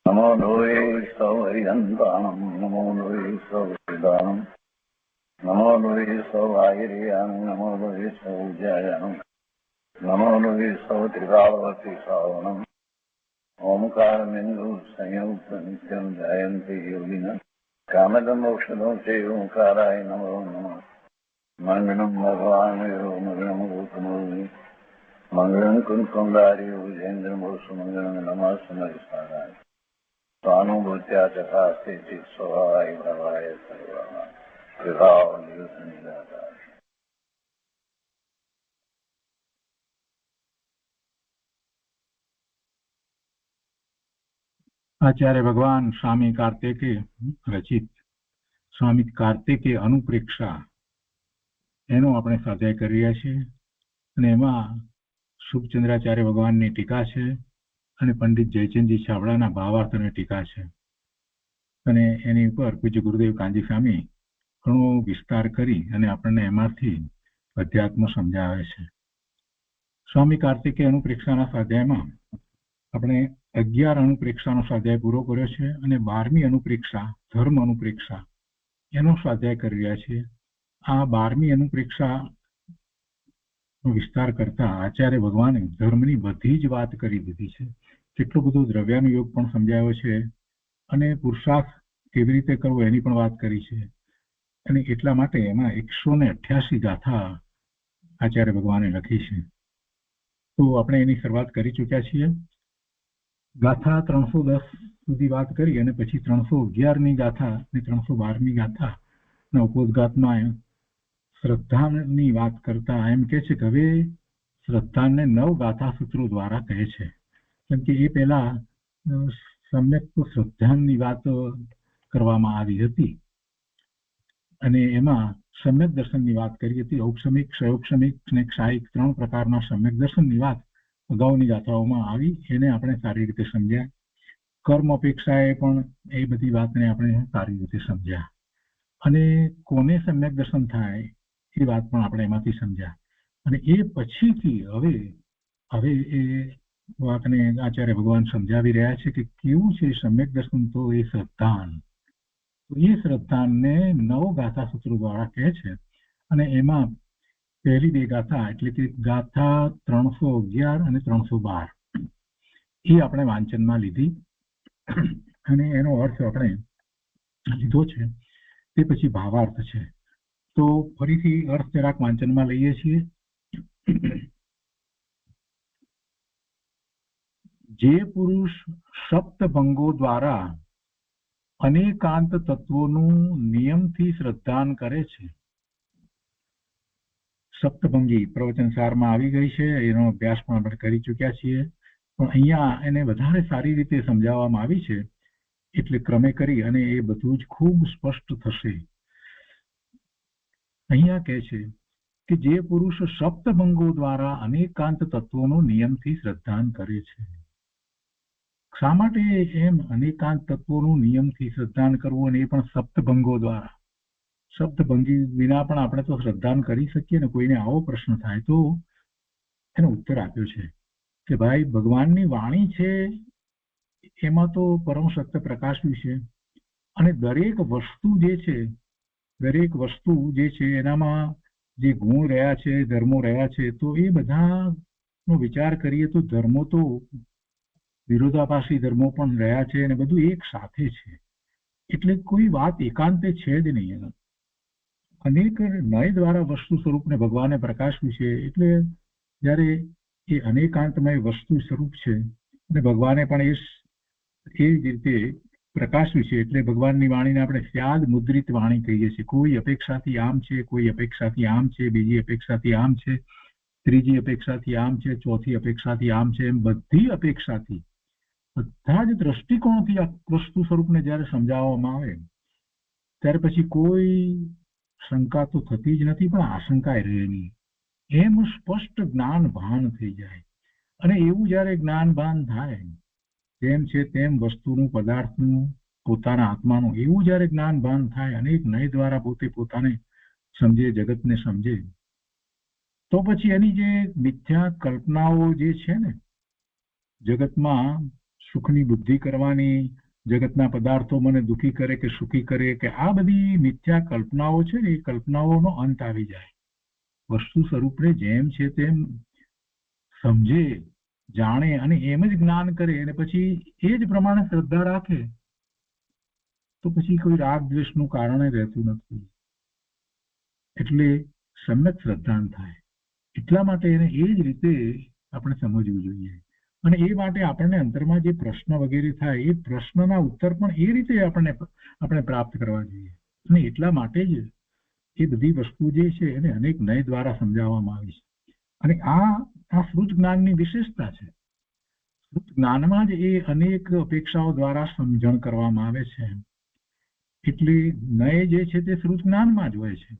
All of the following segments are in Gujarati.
नमो लोये सौहरिदन्तानं नमो लोये सौहृदानं नमो लोये सौभागिर्यानं नमो लोये सौज्यायानं नमो लोये सौत्रिकावती सावनम् ओंकारमिन्दु संयुक्त नित्यं ध्यायन्ति योगिनः कामदमोक्षदं चैवोंकाराय नमो नमः मङ्गलं भगवान् मङ्गलं गौतमोऽस्मि मङ्गलं कुञ्कुण्डार्यो विजेन्द्रमोऽस्तु नमः समयसाराय स्वानुभूत्या चकास्ते स्वभावाय भवाय सर्वः विभाव निरसनिदाता। आचार्य भगवान स्वामी कार्तिके रचित स्वामी कार्तिके અનુપ્રેક્ષા એનો આપણે સ્વાધ્યાય કરી રહ્યા છીએ અને એમાં શુભચંદ્રાચાર્ય ભગવાનની ટીકા છે અને પંડિત જયચંદજી છાબડાના ભાવાર્થની ટીકા છે અને એની ઉપર પૂજ્ય ગુરુદેવ કાંજી સ્વામી ઘણો વિસ્તાર કરી અને આપણને એમાંથી અધ્યાત્મ સમજાવે છે. સ્વામી કાર્તિકે અનુપ્રેક્ષાના સ્વાધ્યાયમાં આપણે 11 અનુપ્રેક્ષાનો સ્વાધ્યાય પૂરો કર્યો છે અને 12મી અનુપ્રેક્ષા ધર્મ અનુપ્રેક્ષા એનો સ્વાધ્યાય કરી રહ્યા છીએ. આ 12મી અનુપ્રેક્ષાનો વિસ્તાર કરતા આચાર્ય ભગવાને ધર્મની બધી જ વાત કરી દીધી છે. કેટલો બધો દ્રવ્યાનુયોગ પણ સમજાવ્યો છે અને પુરુષાર્થ કેવી રીતે કરવો એની પણ વાત કરી છે અને એટલા માટે એમાં 188 ગાથા આચાર્ય ભગવાને લખી છે. તો આપણે એની શરૂઆત કરી ચૂક્યા છીએ. ગાથા 310 સુધી વાત કરી અને પછી 311ની ગાથા અને 312ની ગાથાના ઉપોદ્ઘાતમાં શ્રદ્ધાની વાત કરતા એમ કહે છે કે હવે શ્રદ્ધાને 9 ગાથા સૂત્રો દ્વારા કહે છે, કેમ કે એ પહેલા સમ્યક શ્રદ્ધાની વાત કરવામાં આવી હતી અને એમાં સમ્યક દર્શનની વાત કરી હતી. ઔપસમિક, ક્ષયોપસમિક અને ક્ષાયિક 3 પ્રકારના સમ્યક દર્શનની વાત અગાઉની ગાથાઓમાં આવી, એને આપણે સારી રીતે સમજ્યા. કર્મ અપેક્ષાએ પણ એ બધી વાતને આપણે સારી રીતે સમજ્યા અને કોને સમ્યક દર્શન થાય એ વાત પણ આપણે એમાંથી સમજ્યા. અને એ પછીથી હવે એ વાતને આચાર્ય ભગવાન સમજાવી રહ્યા છે કે કેવું છે સમ્યક દર્શન, તો એ શ્રદ્ધાન. તો એ શ્રદ્ધાનને 9 ગાથા સૂત્રો દ્વારા કહે છે અને એમાં પહેલી 2 ગાથા એટલે કે ગાથા 311 અને 312 એ આપણે વાંચનમાં લીધી અને એનો અર્થ આપણે લીધો છે. તે પછી ભાવાર્થ છે. તો ફરીથી અર્થ જરાક વાંચનમાં લઈએ છીએ. જે પુરુષ સપ્તભંગો દ્વારા અનેકાંત તત્વોનું નિયમથી શ્રદ્ધાન કરે છે. સપ્તભંગી પ્રવચનસારમાં આવી ગઈ છે, એનો અભ્યાસ પણ આપણે કરી ચૂક્યા છીએ, પણ અહીંયા એને વધારે સારી રીતે સમજાવવામાં આવી છે એટલે ક્રમે કરી અને એ બધું જ ખૂબ સ્પષ્ટ થશે. અહીંયા કહે છે કે જે પુરુષ સપ્તભંગો દ્વારા અનેકાંત તત્વોનું નિયમથી શ્રદ્ધાન કરે છે. શા માટે એમ અનેકાંત તત્વોનું નિયમથી શ્રદ્ધાન કરવું અને એ પણ સપ્તભંગો દ્વારા? સપ્તભંગી વિના પણ આપણે તો શ્રદ્ધાન કરી શકીએ ને. કોઈને આવો પ્રશ્ન થાય તો એનો ઉત્તર આપ્યો છે કે ભાઈ ભગવાનની વાણી છે એમાં તો પરમ સત્ય પ્રકાશ્યું છે અને દરેક વસ્તુ જે છે એનામાં જે ગુણ રહ્યા છે, ધર્મો રહ્યા છે, તો એ બધાનો વિચાર કરીએ તો ધર્મો તો વિરોધાભાસી ધર્મો પણ રહ્યા છે અને બધું એક સાથે છે. એટલે કોઈ વાત એકાંતે છે જ નહીં. અનેક નય દ્વારા વસ્તુ સ્વરૂપને ભગવાને પ્રકાશ્યું છે એટલે જ્યારે એ અનેકાંતમય વસ્તુ સ્વરૂપ છે અને ભગવાને પણ એ જ રીતે પ્રકાશ્યું છે એટલે ભગવાનની વાણીને આપણે સ્યાદ મુદ્રિત વાણી કહીએ છીએ. કોઈ અપેક્ષાથી આમ છે, કોઈ અપેક્ષાથી આમ છે, બીજી અપેક્ષાથી આમ છે, ત્રીજી અપેક્ષાથી આમ છે, ચોથી અપેક્ષાથી આમ છે, એમ બધી અપેક્ષાથી બધા જ દ્રષ્ટિકોણથી આ વસ્તુ સ્વરૂપને જ્યારે સમજાવવામાં આવે ત્યારે પછી કોઈ શંકા તો થતી જ નથી, પણ આશંકા રહે નહીં. એમ સ્પષ્ટ જ્ઞાન ભાન થઈ જાય અને એવું જ્યારે જ્ઞાન ભાન થાય તેમ છે તેમ વસ્તુનું, પદાર્થનું, પોતાના આત્માનું એવું જ્યારે જ્ઞાન ભાન થાય અનેક નય દ્વારા પોતે પોતાને સમજે, જગતને સમજે, તો પછી એની જે મિથ્યા કલ્પનાઓ જે છે ને જગતમાં સુખની બુદ્ધિ કરવાની, જગતના પદાર્થો મને દુઃખી કરે કે સુખી કરે, કે આ બધી મિથ્યા કલ્પનાઓ છે ને, એ કલ્પનાઓનો અંત આવી જાય. વસ્તુ સ્વરૂપને જેમ છે તેમ સમજે, જાણે અને એમ જ જ્ઞાન કરે, અને પછી એ જ પ્રમાણે શ્રદ્ધા રાખે, તો પછી કોઈ રાગ દ્વેષનું કારણ રહેતું નથી. એટલે સમ્યક શ્રદ્ધાન થાય. એટલા માટે એને એ જ રીતે આપણે સમજવું જોઈએ. અને એ માટે આપણને અંતરમાં જે પ્રશ્ન વગેરે થાય, એ પ્રશ્નના ઉત્તર પણ એ રીતે આપણે પ્રાપ્ત કરવા જોઈએ. અને એટલા માટે જ એ બધી વસ્તુ જે છે એને અનેક નય દ્વારા સમજાવવામાં આવી છે. અને આ શ્રુત જ્ઞાનની વિશેષતા છે. શ્રુત જ્ઞાનમાં જ એ અનેક અપેક્ષાઓ દ્વારા સમજણ કરવામાં આવે છે. એટલે નય જે છે તે શ્રુત જ્ઞાનમાં જ હોય છે.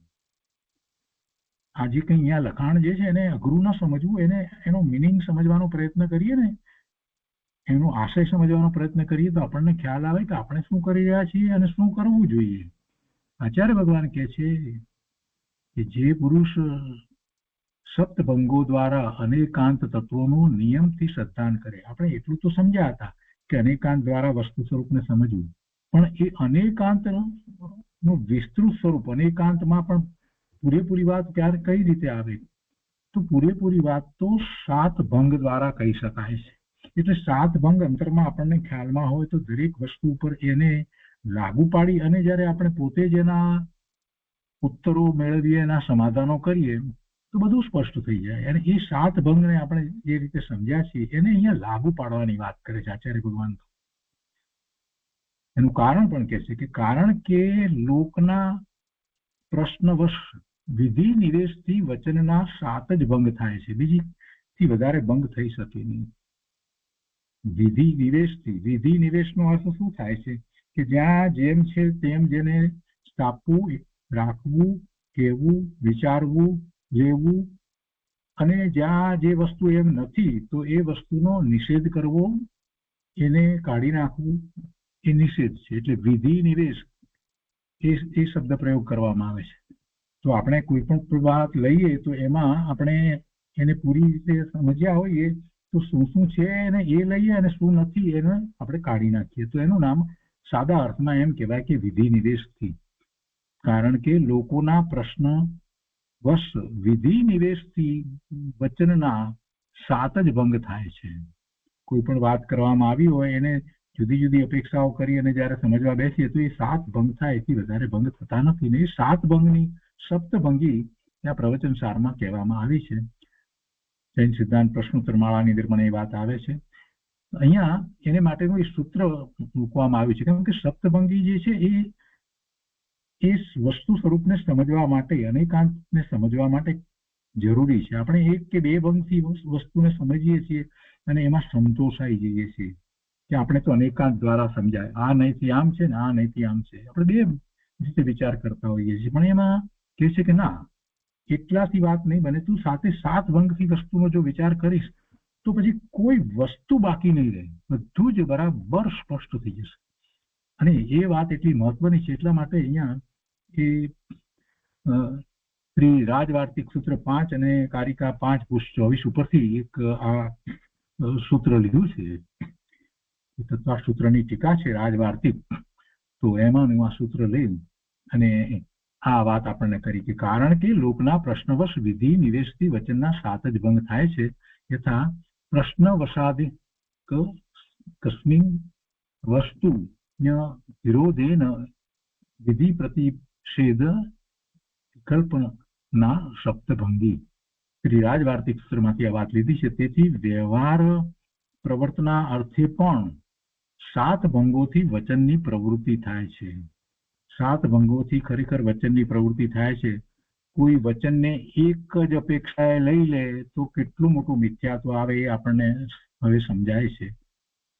આજે કંઈ અહીંયા લખાણ જે છે એને અઘરું ન સમજવું, એનો મિનિંગ સમજવાનો પ્રયત્ન કરીએ ને, એનો આશય સમજવાનો પ્રયત્ન કરીએ તો આપણને ખ્યાલ આવે કે આપણે શું કરી રહ્યા છીએ અને શું કરવું જોઈએ. આચાર્ય ભગવાન કહે છે કે જે પુરુષ સપ્તભંગો દ્વારા અનેકાંત તત્વોનું નિયમથી શ્રદ્ધાન કરે. આપણે એટલું તો સમજ્યા હતા કે અનેકાંત દ્વારા વસ્તુ સ્વરૂપને સમજવું, પણ એ અનેકાંતનું વિસ્તૃત સ્વરૂપ, અનેકાંતમાં પણ પૂરેપૂરી વાત કઈ રીતે આવે, તો પૂરેપૂરી વાત તો 7 ભંગ દ્વારા કહી શકાય છે. એટલે 7 ભંગ અંતરમાં આપણને ખ્યાલમાં હોય તો દરેક વસ્તુ ઉપર એને લાગુ પાડી અને જ્યારે આપણે પોતે જ એના ઉત્તરો મેળવીએ, એના સમાધાનો કરીએ, તો બધું સ્પષ્ટ થઈ જાય. અને એ 7 ભંગને આપણે જે રીતે સમજ્યા છીએ એને અહીંયા લાગુ પાડવાની વાત કરે છે આચાર્ય ભગવાન. એનું કારણ પણ કહે છે કે કારણ કે લોકના પ્રશ્નવશ વિધિ નિવેશથી વચનના 7 જ ભંગ થાય છે, બીજીથી વધારે ભંગ થઈ શકે નહીં. વિધિ નિવેશનો અર્થ શું થાય છે કે જ્યાં જેમ છે તેમ જેને સ્થાપવું, રાખવું, કહેવું, વિચારવું, લેવું, અને જ્યાં જે વસ્તુ એમ નથી તો એ વસ્તુનો નિષેધ કરવો, એને કાઢી નાખવું, એ નિષેધ છે. એટલે વિધિ નિવેશ એ શબ્દ પ્રયોગ કરવામાં આવે છે. તો આપણે કોઈ પણ વાત લઈએ તો એમાં આપણે એને પૂરી રીતે સમજ્યા હોઈએ તો શું છે એને એ લઈએ અને શું નથી એને આપણે કાઢી નાખીએ, તો એનું નામ સાદા અર્થમાં એમ કહેવાય કે વિધિ નિવેશથી. કારણ કે લોકોના પ્રશ્ન વશ વિધિ નિવેશથી વચનના 7 જ ભંગ થાય છે. કોઈ પણ વાત કરવામાં આવી હોય એને જુદી જુદી અપેક્ષાઓ કરી અને જ્યારે સમજવા બેસીએ તો એ 7 ભંગ થાય, એથી વધારે ભંગ થતા નથી. ને એ 7 ભંગની સપ્તભંગી ત્યાં પ્રવચન સારમાં કહેવામાં આવી છે. જૈન સિદ્ધાંત પ્રશ્નોત્તર માળાની અંદર પણ એ વાત આવે છે. અહીંયા એને માટેનું એ સૂત્ર મૂકવામાં આવ્યું છે, કારણ કે સપ્તભંગી જે છે એ વસ્તુ સ્વરૂપને સમજવા માટે, અનેકાંતને સમજવા માટે જરૂરી છે. આપણે 1 કે 2 ભંગથી વસ્તુને સમજીએ છીએ અને એમાં સંતોષાઈ જઈએ છીએ કે આપણે તો અનેકાંત દ્વારા સમજાય, આ નહીંથી આમ છે ને આ નહીંથી આમ છે. આપણે 2 રીતે વિચાર કરતા હોઈએ છીએ, પણ એમાં કહે છે કે ના, એટલાથી વાત નહીં બને, તું સાથે 7 ભંગથી વસ્તુનો જો વિચાર કરીશ તો પછી કોઈ વસ્તુ બાકી નહીં રહે, બધું જ બરાબર સ્પષ્ટ થઈ જશે. અને એ વાત એટલી મહત્વની છે. એટલા માટે અહીંયા એ શ્રી રાજવાર્તિક સૂત્ર 5 અને કારિકા 5 પૃષ્ઠ 24 ઉપરથી એક આ સૂત્ર લીધું છે. તત્વ સૂત્રની ટીકા છે રાજવાર્તિક, તો એમાંનું આ સૂત્ર લઈ અને આ વાત આપણને કરી કે કારણ કે લોકના પ્રશ્નવશ વિધિ નિવેશથી વચનના 7 જ ભંગ થાય છે. યથા પ્રશ્નવશાદિક કસ્મિન વસ્તુ વિરોધેન વિધિ પ્રતિષેધ વિકલ્પના સપ્તભંગી. શ્રી રાજવાર્તિક સૂત્રમાંથી આ વાત લીધી છે. તેથી વ્યવહાર પ્રવર્તના અર્થે પણ 7 ભંગોથી વચનની પ્રવૃત્તિ થાય છે. 7 ભંગોથી ખરેખર વચનની પ્રવૃત્તિ થાય છે. કોઈ વચનને એક જ અપેક્ષાએ લઈ લે તો કેટલું મોટું મિથ્યાત્વ આવે એ આપણને હવે સમજાય છે.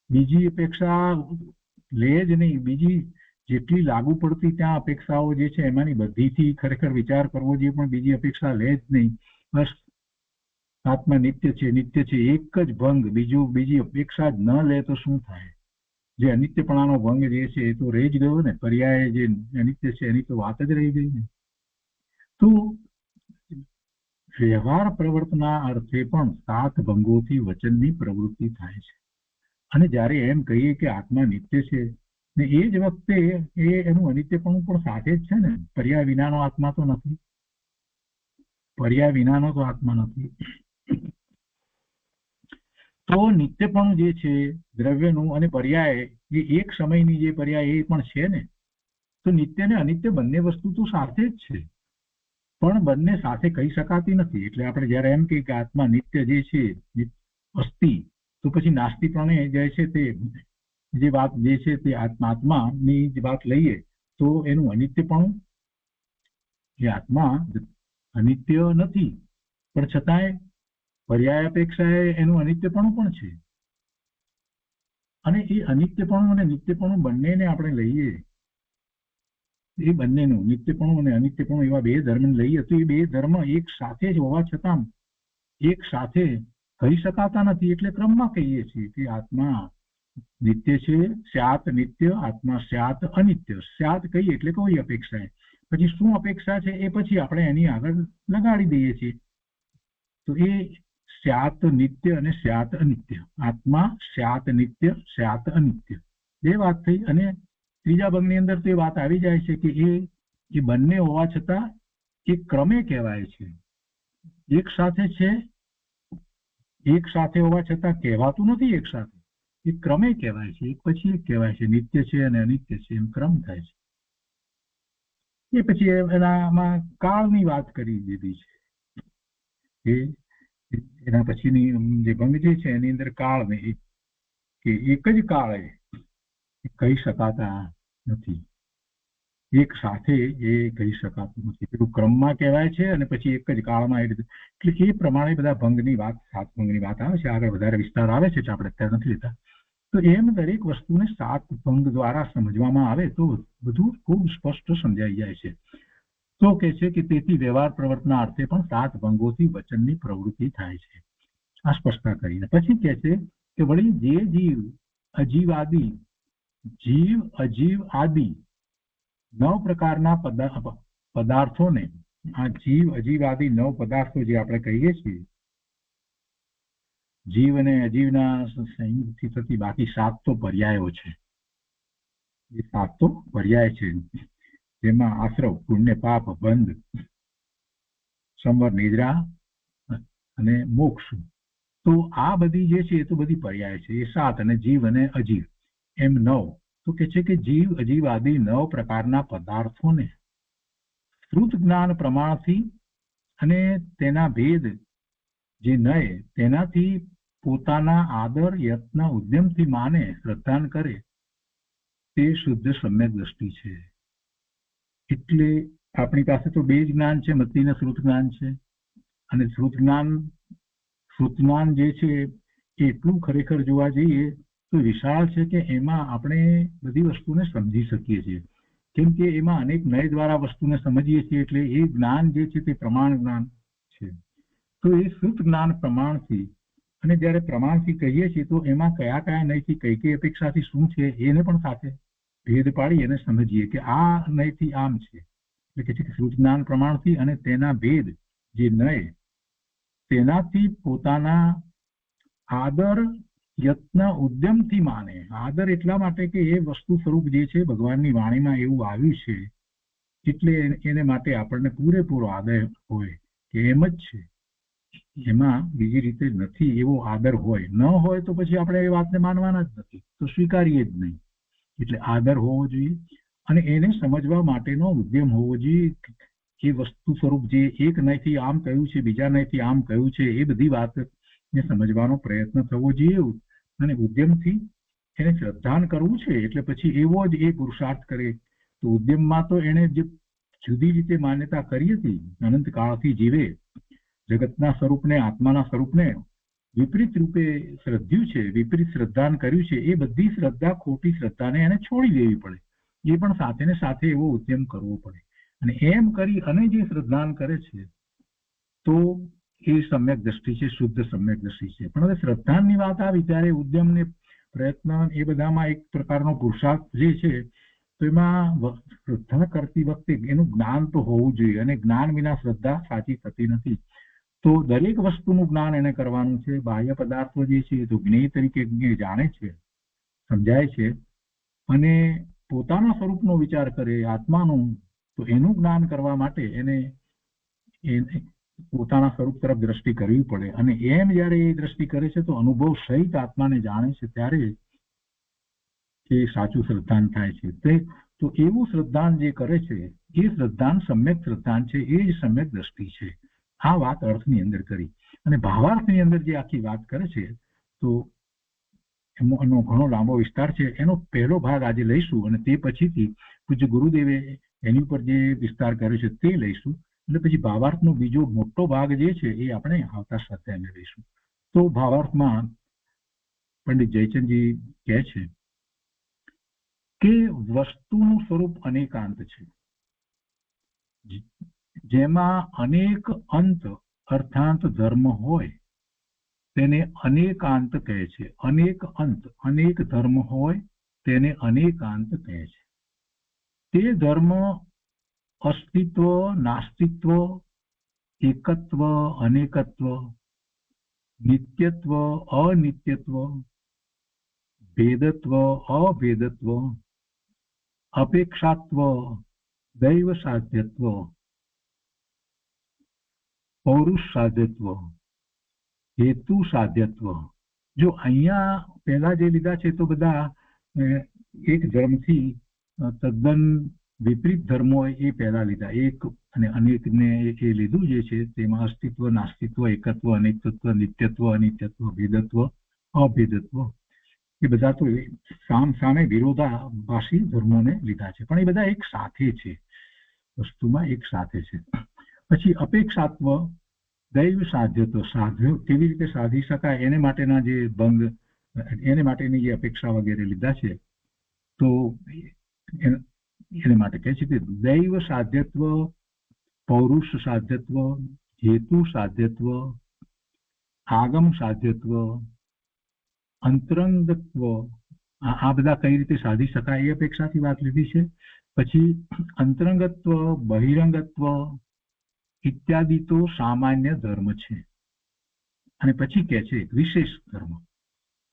બીજી અપેક્ષા લે જ નહીં, બીજી જેટલી લાગુ પડતી ત્યાં અપેક્ષાઓ જે છે એમાંની બધીથી ખરેખર વિચાર કરવો જોઈએ, પણ બીજી અપેક્ષા લે જ નહીં. બસ આત્મા નિત્ય છે, એક જ ભંગ, બીજી અપેક્ષા જ ન લે તો શું થાય? જે અનિત્યપણાનો ભંગ જે છે એ તો રહી જ ગયો ને, પર્યાય જે અનિત્ય છે એની તો વાત જ રહી ગઈ ને. તો વ્યવહાર પ્રવર્તના અર્થે પણ 7 ભંગોથી વચનની પ્રવૃત્તિ થાય છે. અને જ્યારે એમ કહીએ કે આત્મા નિત્ય છે ને એ જ વખતે એનું અનિત્યપણું પણ સાથે જ છે ને. પર્યાય વિનાનો આત્મા તો નથી, પર્યાય વિનાનો તો આત્મા નથી. તો નિત્યપણું જે છે દ્રવ્યનું અને પર્યાય એ એક સમયની જે પર્યાય એ પણ છે ને. તો નિત્ય ને અનિત્ય બંને વસ્તુ તો સાથે જ છે, પણ બંને સાથે કહી શકાતી નથી. એટલે આપણે જયારે એમ કહીએ કે આત્મા નિત્ય જે છે અસ્તિ, તો પછી નાસ્તિકપણે જે છે તે જે વાત જે છે તે આત્માની જ વાત લઈએ તો એનું અનિત્યપણું, એ આત્મા અનિત્ય નથી પણ છતાંય પર્યાય અપેક્ષાએ એનું અનિત્યપણું પણ છે. અને એ અનિત્યપણું અને નિત્યપણું બંનેને આપણે લઈએ, એ બંનેનું નિત્યપણું અને અનિત્યપણું એવા બે ધર્મ લઈએ તો એ બે ધર્મ એક સાથે જ હોવા છતાં એક સાથે કહી શકાતા નથી. એટલે ક્રમમાં કહીએ છીએ કે આત્મા નિત્ય છે, સ્યાત નિત્ય, આત્મા સ્યાત અનિત્ય. સ્યાત કહીએ એટલે કોઈ અપેક્ષા, પછી શું અપેક્ષા છે એ પછી આપણે એની આગળ લગાડી દઈએ છીએ. તો એ સ્યાત નિત્ય અને સ્યાત અનિત્ય, આત્મા સ્યાત નિત્ય, સ્યાત અનિત્ય, બે વાત થઈ. અને ત્રીજા ભાગની અંદર તો એ વાત આવી જાય છે કે એ બંને હોવા છતાં એ ક્રમે કહેવાય છે. એક સાથે છે, એક સાથે હોવા છતાં કહેવાતું નથી એક સાથે, એ ક્રમે કહેવાય છે, એક પછી એક કહેવાય છે. નિત્ય છે અને અનિત્ય છે એમ ક્રમ થાય છે. એ પછી એનામાં કાળની વાત કરી દીધી છે. એના પછીની જે ભંગ જે છે એની અંદર કાળને કે એક જ કાળે કહી શકાતા નથી, એક સાથે એ કહી શકાતું નથી. પેલું ક્રમમાં કહેવાય છે અને પછી એક જ કાળમાં. એટલે એ પ્રમાણે બધા ભંગની વાત, સાત ભંગની વાત આવે છે. આગળ વધારે વિસ્તાર આવે છે એટલે આપણે અત્યારે નથી લેતા. તો એમ દરેક વસ્તુને સાત ભંગ દ્વારા સમજવામાં આવે તો બધું ખૂબ સ્પષ્ટ સમજાઈ જાય છે. તો કે છે કે તેથી વ્યવહાર પ્રવર્તના અર્થે પણ સાત ભંગોથી વચનની પ્રવૃત્તિ થાય છે. આ સ્પષ્ટતા કરીને પછી કે છે કે વળી જે જીવ અજીવાદી, જીવ અજીવ આદિ 9 પ્રકારના પદાર્થોને, આ જીવ અજીવાદી 9 પદાર્થો જે આપણે કહીએ છીએ, જીવ અને અજીવના સંયુક્તથી થતી બાકી 7 તો પર્યાયો છે. એ 7 તો પર્યાય છે, જેમાં આશ્રવ, પુણ્ય, પાપ, બંધ, સંવર, નિદ્રા અને મોક્ષ. તો આ બધી જે છે એ તો બધી પર્યાય છે, એ 7. અને જીવ અને અજીવ એમ 9. તો કે છે કે જીવ અજીવ આદિ 9 પ્રકારના પદાર્થોને શ્રુત જ્ઞાન પ્રમાણથી અને તેના ભેદ જે નય તેનાથી પોતાના આદર, યત્ન, ઉદ્યમથી માને, શ્રદ્ધાન કરે તે શુદ્ધ સમ્યક દ્રષ્ટિ છે. એટલે આપણી પાસે તો બે જ જ્ઞાન છે, મતિ અને શ્રુત જ્ઞાન છે. અને શ્રુત જ્ઞાન જે છે એ એટલું ખરેખર જોવા જઈએ તો વિશાળ છે કે એમાં આપણે બધી વસ્તુને સમજી શકીએ છીએ. કેમ કે એમાં અનેક નય દ્વારા વસ્તુને સમજીએ છીએ. એટલે એ જ્ઞાન જે છે તે પ્રમાણ જ્ઞાન છે. તો એ શ્રુત જ્ઞાન પ્રમાણથી, અને જ્યારે પ્રમાણથી કહીએ છીએ તો એમાં કયા કયા નયથી કઈ કઈ અપેક્ષાથી શું છે એને પણ સાથે ભેદ પાડી અને સમજીએ કે આ નયથી આમ છે. એટલે કે છે કે શ્રુત જ્ઞાન પ્રમાણથી અને તેના ભેદ જે નય તેનાથી પોતાના આદર, યત્ન, ઉદ્યમથી માને. આદર એટલા માટે કે એ વસ્તુ સ્વરૂપ જે છે ભગવાનની વાણીમાં એવું આવ્યું છે એટલે એને માટે આપણને પૂરેપૂરો આદર હોય કે એમ જ છે, એમાં બીજી રીતે નથી એવો આદર હોય. ન હોય તો પછી આપણે એ વાતને માનવાના જ નથી, તો સ્વીકારીએ જ નહીં. એટલે આદર હોવો જોઈએ અને એને સમજવા માટેનો ઉદ્યમ હોવો જોઈએ. એ વસ્તુ સ્વરૂપ જે એક નયથી આમ કહ્યું છે, બીજા નયથી આમ કહ્યું છે, એ બધી વાતને સમજવાનો પ્રયત્ન થવો જોઈએ અને ઉદ્યમથી એને શ્રદ્ધાન કરવું છે. એટલે પછી એવો જ એ પુરુષાર્થ કરે. તો ઉદ્યમમાં તો એને જે જુદી રીતે માન્યતા કરી હતી, અનંત કાળથી જીવે જગતના સ્વરૂપને, આત્માના સ્વરૂપને વિપરીત રૂપે શ્રદ્ધ્યું છે, વિપરીત શ્રદ્ધાન કર્યું છે, એ બધી શ્રદ્ધા, ખોટી શ્રદ્ધાને એને છોડી દેવી પડે. એ પણ સાથે ને સાથે એવો ઉદ્યમ કરવો પડે. અને એમ કરી અને જે શ્રદ્ધાન કરે છે તો એ સમ્યક દ્રષ્ટિ છે, શુદ્ધ સમ્યક દ્રષ્ટિ છે. પણ હવે શ્રદ્ધાની વાત આવી ત્યારે ઉદ્યમ ને પ્રયત્ન એ બધામાં એક પ્રકારનો પુરુષાર્થ જે છે તો એમાં શ્રદ્ધા કરતી વખતે એનું જ્ઞાન તો હોવું જોઈએ, અને જ્ઞાન વિના શ્રદ્ધા સાચી થતી નથી. તો દરેક વસ્તુનું જ્ઞાન એને કરવાનું છે. બાહ્ય પદાર્થો જે છે તો જ્ઞેય તરીકે જાણે છે, સમજાય છે અને પોતાના સ્વરૂપનો વિચાર કરે આત્માનું, તો એનું જ્ઞાન કરવા માટે એને પોતાના સ્વરૂપ તરફ દ્રષ્ટિ કરવી પડે. અને એમ જયારે એ દ્રષ્ટિ કરે છે તો અનુભવ સહિત આત્માને જાણે છે, ત્યારે એ સાચું શ્રદ્ધાન થાય છે. તો એવું શ્રદ્ધાન જે કરે છે એ શ્રદ્ધાન સમ્યક શ્રદ્ધાન છે, એ જ સમ્યક દ્રષ્ટિ છે. આ વાત અર્થની અંદર કરી. અને ભાવાર્થની અંદર જે આખી વાત કરે છે તો એનો ઘણો લાંબો વિસ્તાર છે. એનો પહેલો ભાગ આજે લઈશું અને તે પછીથી પૂજ્ય ગુરુદેવે એની ઉપર જે વિસ્તાર કર્યો છે તે લઈશું. એટલે પછી ભાવાર્થનો બીજો મોટો ભાગ જે છે એ આપણે આવતા સ્વાધ્યાયમાં લઈશું. તો ભાવાર્થમાં પંડિત જયચંદજી કહે છે કે વસ્તુનું સ્વરૂપ અનેકાંત છે, જેમાં અનેક અંત અર્થાંત ધર્મ હોય તેને અનેકાંત કહે છે. અનેક અંત અનેક ધર્મ હોય તેને અનેકાંત કહે છે. તે ધર્મ અસ્તિત્વ નાસ્તિત્વ, એકત્વ અનેકત્વ, નિત્યત્વ અનિત્યત્વ, ભેદત્વ અભેદત્વ, અપેક્ષાત્વ દૈવ સાધ્યત્વ, પૌરુષ સાધ્યત્વ, હેતુ સાધ્યત્વ. જો અહીંયા પહેલા જે લીધા છે તો બધા એક ધર્મથી તદ્દન વિપરીત ધર્મો એ પહેલા લીધા. એક અને અનેકને એ લીધું જે છે તેમાં અસ્તિત્વ નાસ્તિત્વ, એકત્વ અનેકત્વ, નિત્યત્વ અનિત્યત્વ, ભેદત્વ અભેદત્વ, એ બધા તો સામે વિરોધાભાસી ધર્મોને લીધા છે, પણ એ બધા એક સાથે છે, વસ્તુમાં એક સાથે છે. પછી અપેક્ષાત્વ દૈવ સાધ્યત્વ, સાધ્ય કેવી રીતે સાધી શકાય એને માટેના જે ભંગ, એને માટેની જે અપેક્ષા વગેરે લીધા છે. તો એને માટે કહે છે કે દૈવ સાધ્યત્વ, પૌરુષ સાધ્યત્વ, હેતુ સાધ્યત્વ, આગમ સાધ્યત્વ, અંતરંગત્વ, આ બધા કઈ રીતે સાધી શકાય એ અપેક્ષાથી વાત લીધી છે. પછી અંતરંગત્વ, બહિરંગત્વ ઇત્યાદિ તો સામાન્ય ધર્મ છે. અને પછી કહે છે વિશેષ ધર્મ.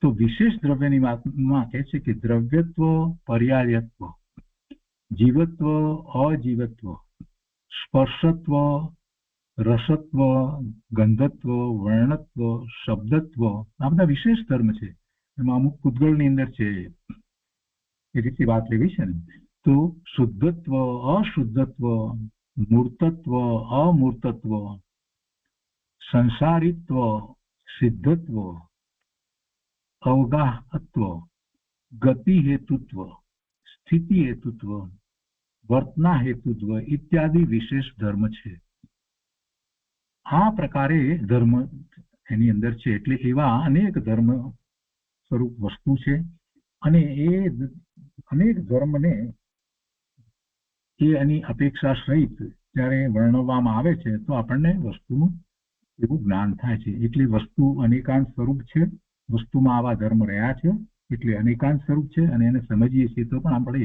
તો વિશેષ દ્રવ્યની વાતમાં કહે છે કે દ્રવ્યત્વ પર્યાયત્વ, જીવત્વ અજીવત્વ, સ્પર્શત્વ રસત્વ, ગંધત્વ, વર્ણત્વ, શબ્દત્વ, આ બધા વિશેષ ધર્મ છે. એમાં અમુક પૂતગળની અંદર છે એ રીતે વાત લેવી છે ને. તો શુદ્ધત્વ અશુદ્ધત્વ, મૂર્તત્વ અમૂર્તત્વ, સંસારિત્વ સિદ્ધત્વ, અવગાહત્વ, ગતિ હેતુત્વ, સ્થિતિ હેતુત્વ, વર્તના હેતુત્વ ઇત્યાદિ વિશેષ ધર્મ છે. આ પ્રકારે ધર્મ એની અંદર છે. એટલે એવા અનેક ધર્મ સ્વરૂપ વસ્તુ છે. અને એ અનેક ધર્મને એ એની અપેક્ષા સહિત જ્યારે વર્ણવવામાં આવે છે તો આપણને વસ્તુનું એવું જ્ઞાન થાય છે. એટલે વસ્તુ અનેકાંત સ્વરૂપ છે, વસ્તુમાં આવા ધર્મ રહ્યા છે એટલે અનેકાંત સ્વરૂપ છે. અને એને સમજીએ છીએ તો પણ આપણે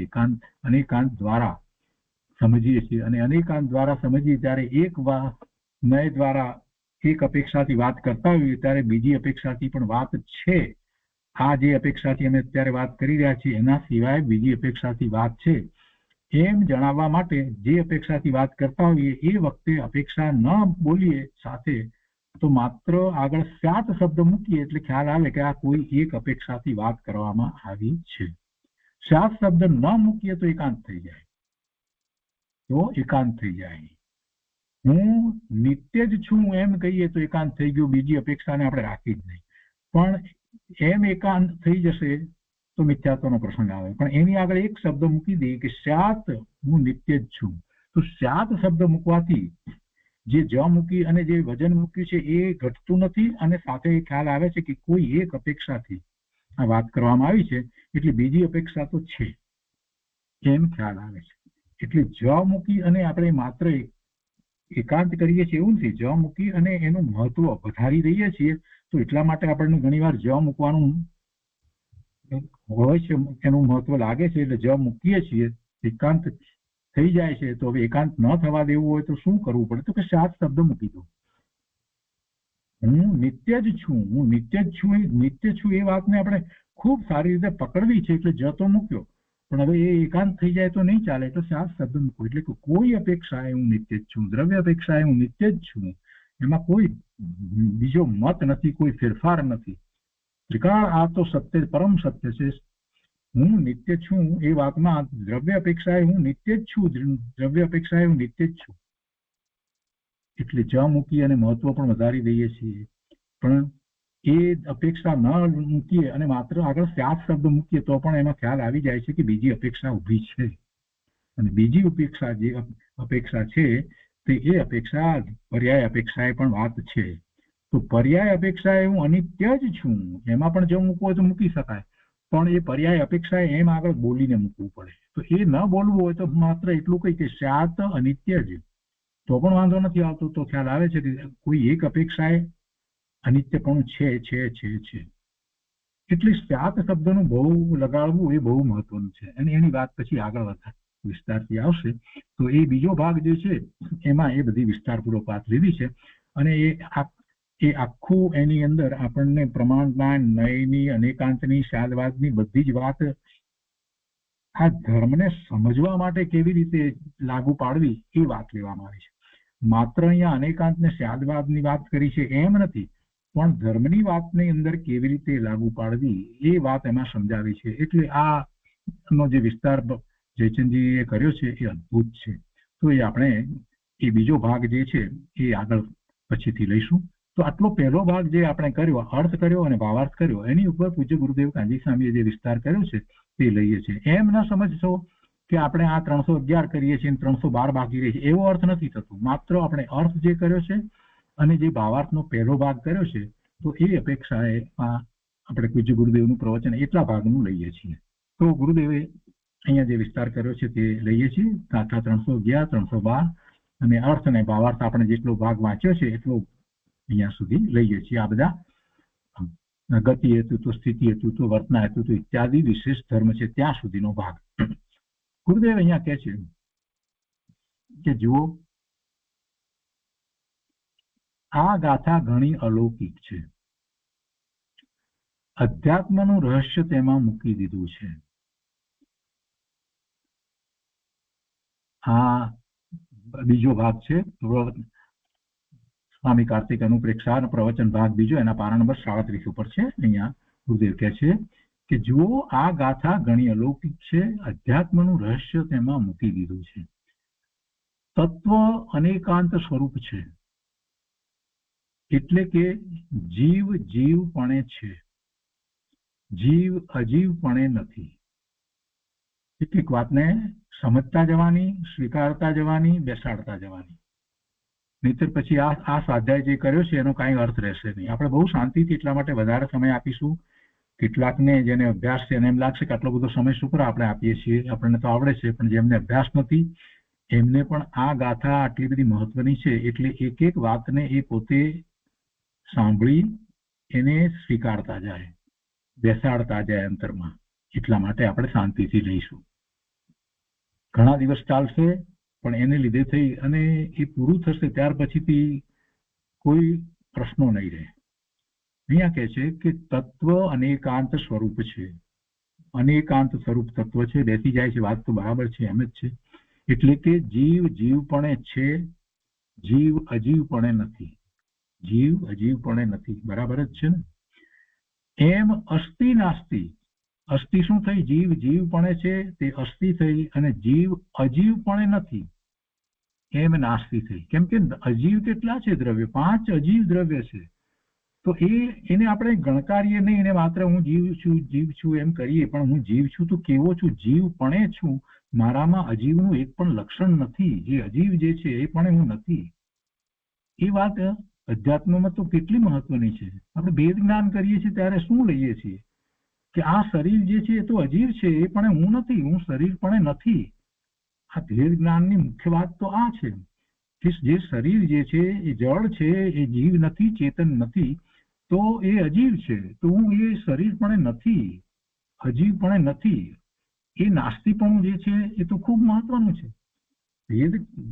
અનેકાંત દ્વારા સમજીએ છીએ. અને અનેકાંત દ્વારા સમજીએ ત્યારે એક નય દ્વારા એક અપેક્ષાથી વાત કરતા હોઈએ ત્યારે બીજી અપેક્ષાથી પણ વાત છે. આ જે અપેક્ષાથી અમે અત્યારે વાત કરી રહ્યા છીએ એના સિવાય બીજી અપેક્ષાથી વાત છે એમ જણાવવા માટે જે અપેક્ષાથી વાત કરતા હોઈએ એ વખતે અપેક્ષા ન બોલીએ સાથે, તો માત્ર આગળ સ્યાત શબ્દ મૂકીએ એટલે ખ્યાલ આવે કે આ કોઈ એક અપેક્ષાથી વાત કરવામાં આવી છે. સ્યાત શબ્દ ન મૂકીએ તો એકાંત થઈ જાય. હું નિત્ય જ છું એમ કહીએ તો એકાંત થઈ ગયું, બીજી અપેક્ષાને આપણે રાખી જ નહીં. પણ એમ એકાંત થઈ જશે તો મિથ્યાત્વનો પ્રસંગ આવે. પણ એની આગળ એક શબ્દ મૂકી દઈએ કે સ્યાત હું નિત્ય જ છું. તો સ્યાત શબ્દ મૂકવાથી જે જ મૂકી અને જે વજન મૂક્યું છે એ ઘટતું નથી, અને સાથે ખ્યાલ આવે છે કે કોઈ એક અપેક્ષાથી આ વાત કરવામાં આવી છે એટલે બીજી અપેક્ષા તો છે એમ ખ્યાલ આવે છે. એટલે જ મૂકી અને આપણે માત્ર એકાંત કરીએ છીએ એવું નથી. જ મૂકી અને એનું મહત્વ વધારી દઈએ છીએ તો એટલા માટે આપણને ઘણીવાર જ મૂકવાનું હોય છે, એનું મહત્વ લાગે છે એટલે જ મૂકીએ છીએ. એકાંત થઈ જાય છે તો હવે એકાંત ન થવા દેવું હોય તો શું કરવું પડે? તો કે સ્યાત શબ્દ મૂકી દો. હું નિત્ય જ છું એ વાતને આપણે ખૂબ સારી રીતે પકડવી છે એટલે જ તો મૂક્યો, પણ હવે એ એકાંત થઈ જાય તો નહીં ચાલે, એટલે શાસ્ત્ર શબ્દ મૂકવો. એટલે કે કોઈ અપેક્ષાએ હું નિત્ય જ છું, દ્રવ્ય અપેક્ષાએ હું નિત્ય જ છું, એમાં કોઈ બીજો મત નથી, કોઈ ફેરફાર નથી. ત્રિકાળ આ તો સત્ય, પરમ સત્ય છે. હું નિત્ય છું એ વાતમાં દ્રવ્ય અપેક્ષાએ હું નિત્ય જ છું, દ્રવ્ય અપેક્ષાએ હું નિત્ય જ છું એટલે જ મૂકી અને મહત્વ પણ વધારી દઈએ છીએ. પણ એ અપેક્ષા ન મૂકીએ અને માત્ર આગળ સ્યાદ શબ્દ મૂકીએ તો પણ એમાં ખ્યાલ આવી જાય છે કે બીજી અપેક્ષા ઊભી છે, અને બીજી અપેક્ષા જે અપેક્ષા છે તે એ અપેક્ષા પર્યાય અપેક્ષાએ પણ વાત છે. તો પર્યાય અપેક્ષાએ હું અનિત્ય જ છું એમાં પણ જો મૂકવું હોય તો મૂકી શકાય, પણ એ પર્યાય અપેક્ષાએ એમ આગળ બોલીને મૂકવું પડે. તો એ ન બોલવું હોય તો માત્ર એટલું કહી કે સ્યાત અનિત્ય જ, તો પણ વાંધો નથી આવતો. તો ખ્યાલ આવે છે કે કોઈ એક અપેક્ષાએ અનિત્ય પણ છે. એટલે સ્યાત શબ્દનું બહુ લગાડવું એ બહુ મહત્વનું છે, અને એની વાત પછી આગળ વિસ્તારથી આવશે. તો એ બીજો ભાગ જે છે એમાં એ બધી વિસ્તારપૂર્વક વાત લીધી છે, અને એ આખું એની અંદર આપણને પ્રમાણના, નયની, અનેકાંતની, શાદવાદની બધી જ વાત આ ધર્મને સમજવા માટે કેવી રીતે લાગુ પાડવી એ વાત લેવામાં આવી છે. માત્ર અહીંયા અનેકાંત ને શાદવાદની વાત કરી છે એમ નથી, પણ ધર્મની વાતની અંદર કેવી રીતે લાગુ પાડવી એ વાત એમાં સમજાવી છે. એટલે આ નો જે વિસ્તાર જયચંદજીએ કર્યો છે એ અદ્ભુત છે. તો એ આપણે એ બીજો ભાગ જે છે એ આગળ પછીથી લઈશું. તો આટલો પહેલો ભાગ જે આપણે કર્યો, અર્થ કર્યો અને ભાવાર્થ કર્યો, એની ઉપર પૂજ્ય ગુરુદેવ કાંજી સ્વામીએ જે વિસ્તાર કર્યો છે તે લઈએ છીએ. એમ ન સમજશો કે આપણે આ 311 કરીએ છીએ 312 બાકી રહે છે, એવો અર્થ નથી થતો. માત્ર આપણે અર્થ જે કર્યો છે અને જે ભાવાર્થનો પહેલો ભાગ કર્યો છે, તો એ અપેક્ષાએ આપણે પૂજ્ય ગુરુદેવનું પ્રવચન એટલા ભાગનું લઈએ છીએ. તો ગુરુદેવે અહીંયા જે વિસ્તાર કર્યો છે તે લઈએ છીએ. ગાથા 311, 312 અને અર્થ અને ભાવાર્થ આપણે જેટલો ભાગ વાંચ્યો છે એટલો અહીંયા સુધી લઈએ છીએ. આ બધા ગતિ હેતુત્વ, સ્થિતિ હેતુત્વ, વર્તના હેતુત્વ ઇત્યાદિ વિશેષ ધર્મ છે ત્યાં સુધીનો ભાગ. ગુરુદેવ અહીંયા કહે છે કે જુઓ, આ ગાથા ઘણી અલૌકિક છે. અધ્યાત્મનું રહસ્ય તેમાં મૂકી દીધું છે. આ બીજો ભાગ છે, સ્વામી કાર્તિક અનુપ્રેક્ષા પ્રવચન ભાગ બીજો, એના પારા નંબર 37 ઉપર છે. અહીંયા ગુરુદેવ કહે છે કે જુઓ, આ ગાથા ઘણી અલૌકિક છે, અધ્યાત્મનું રહસ્ય તેમાં મૂકી દીધું છે. તત્વ અનેકાંત સ્વરૂપ છે, એટલે કે જીવ જીવપણે છે, જીવ અજીવપણે નથી. કેટલીક વાતને સમજતા જવાની, સ્વીકારતા જવાની, બેસાડતા જવાની. નહીતર પછી આ સ્વાધ્યાય જે કર્યો છે એનો કાંઈ અર્થ રહેશે નહીં. આપણે બહુ શાંતિથી એટલા માટે વધારે સમય આપીશું. કેટલાકને જેને અભ્યાસ છે એને એમ લાગશે કે આટલો બધો સમય શું કરવા આપણે આપીએ છીએ, આપણને તો આવડે છે, પણ જેમને અભ્યાસ નથી એમને પણ આ ગાથા આટલી બધી મહત્વની છે, એટલે એક એક વાતને એ પોતે સાંભળી એને સ્વીકારતા જાય, બેસાડતા જાય અંતરમાં. એટલા માટે આપણે શાંતિથી લઈશું. ઘણા દિવસ ચાલશે, પણ એને લીધે થઈ અને એ પૂરું થશે ત્યાર પછીથી કોઈ પ્રશ્નો નહીં રહે. અહીંયા કહે છે કે તત્વ અનેકાંત સ્વરૂપ છે. અનેકાંત સ્વરૂપ તત્વ છે. બેસી જાય છે વાત તો બરાબર છે, એમ જ છે. એટલે કે જીવ જીવપણે છે, જીવ અજીવપણે નથી. જીવ અજીવપણે નથી, બરાબર જ છે ને. એમ અસ્થિ નાસ્તિ. અસ્થિ શું થઈ? જીવ જીવપણે છે તે અસ્થિ થઈ, અને જીવ અજીવપણે નથી એમ નાસ્તિ થઈ. કેમ કે અજીવ કેટલા છે દ્રવ્ય? 5 અજીવ દ્રવ્ય છે. તો એને આપણે ગણકારીએ નહીં, એને માત્ર હું જીવ છું એમ કરીએ, પણ હું જીવ છું તો કેવો છું? જીવપણે છું. મારામાં અજીવનું એક પણ લક્ષણ નથી. જે અજીવ જે છે એ પણ હું નથી. એ વાત અધ્યાત્મમાં તો કેટલી મહત્વની છે. આપણે ભેદ જ્ઞાન કરીએ છીએ ત્યારે શું લઈએ છીએ કે આ શરીર જે છે એ તો અજીવ છે, એ પણ હું નથી, હું શરીર પણ નથી. આ ભેદ જ્ઞાનની મુખ્ય વાત તો આ છે કે જે શરીર જે છે એ જળ છે, એ જીવ નથી, ચેતન નથી, તો એ અજીવ છે. તો હું એ શરીર પણ નથી, અજીવ પણ નથી. એ નાસ્તિપણું જે છે એ તો ખૂબ મહત્વનું છે.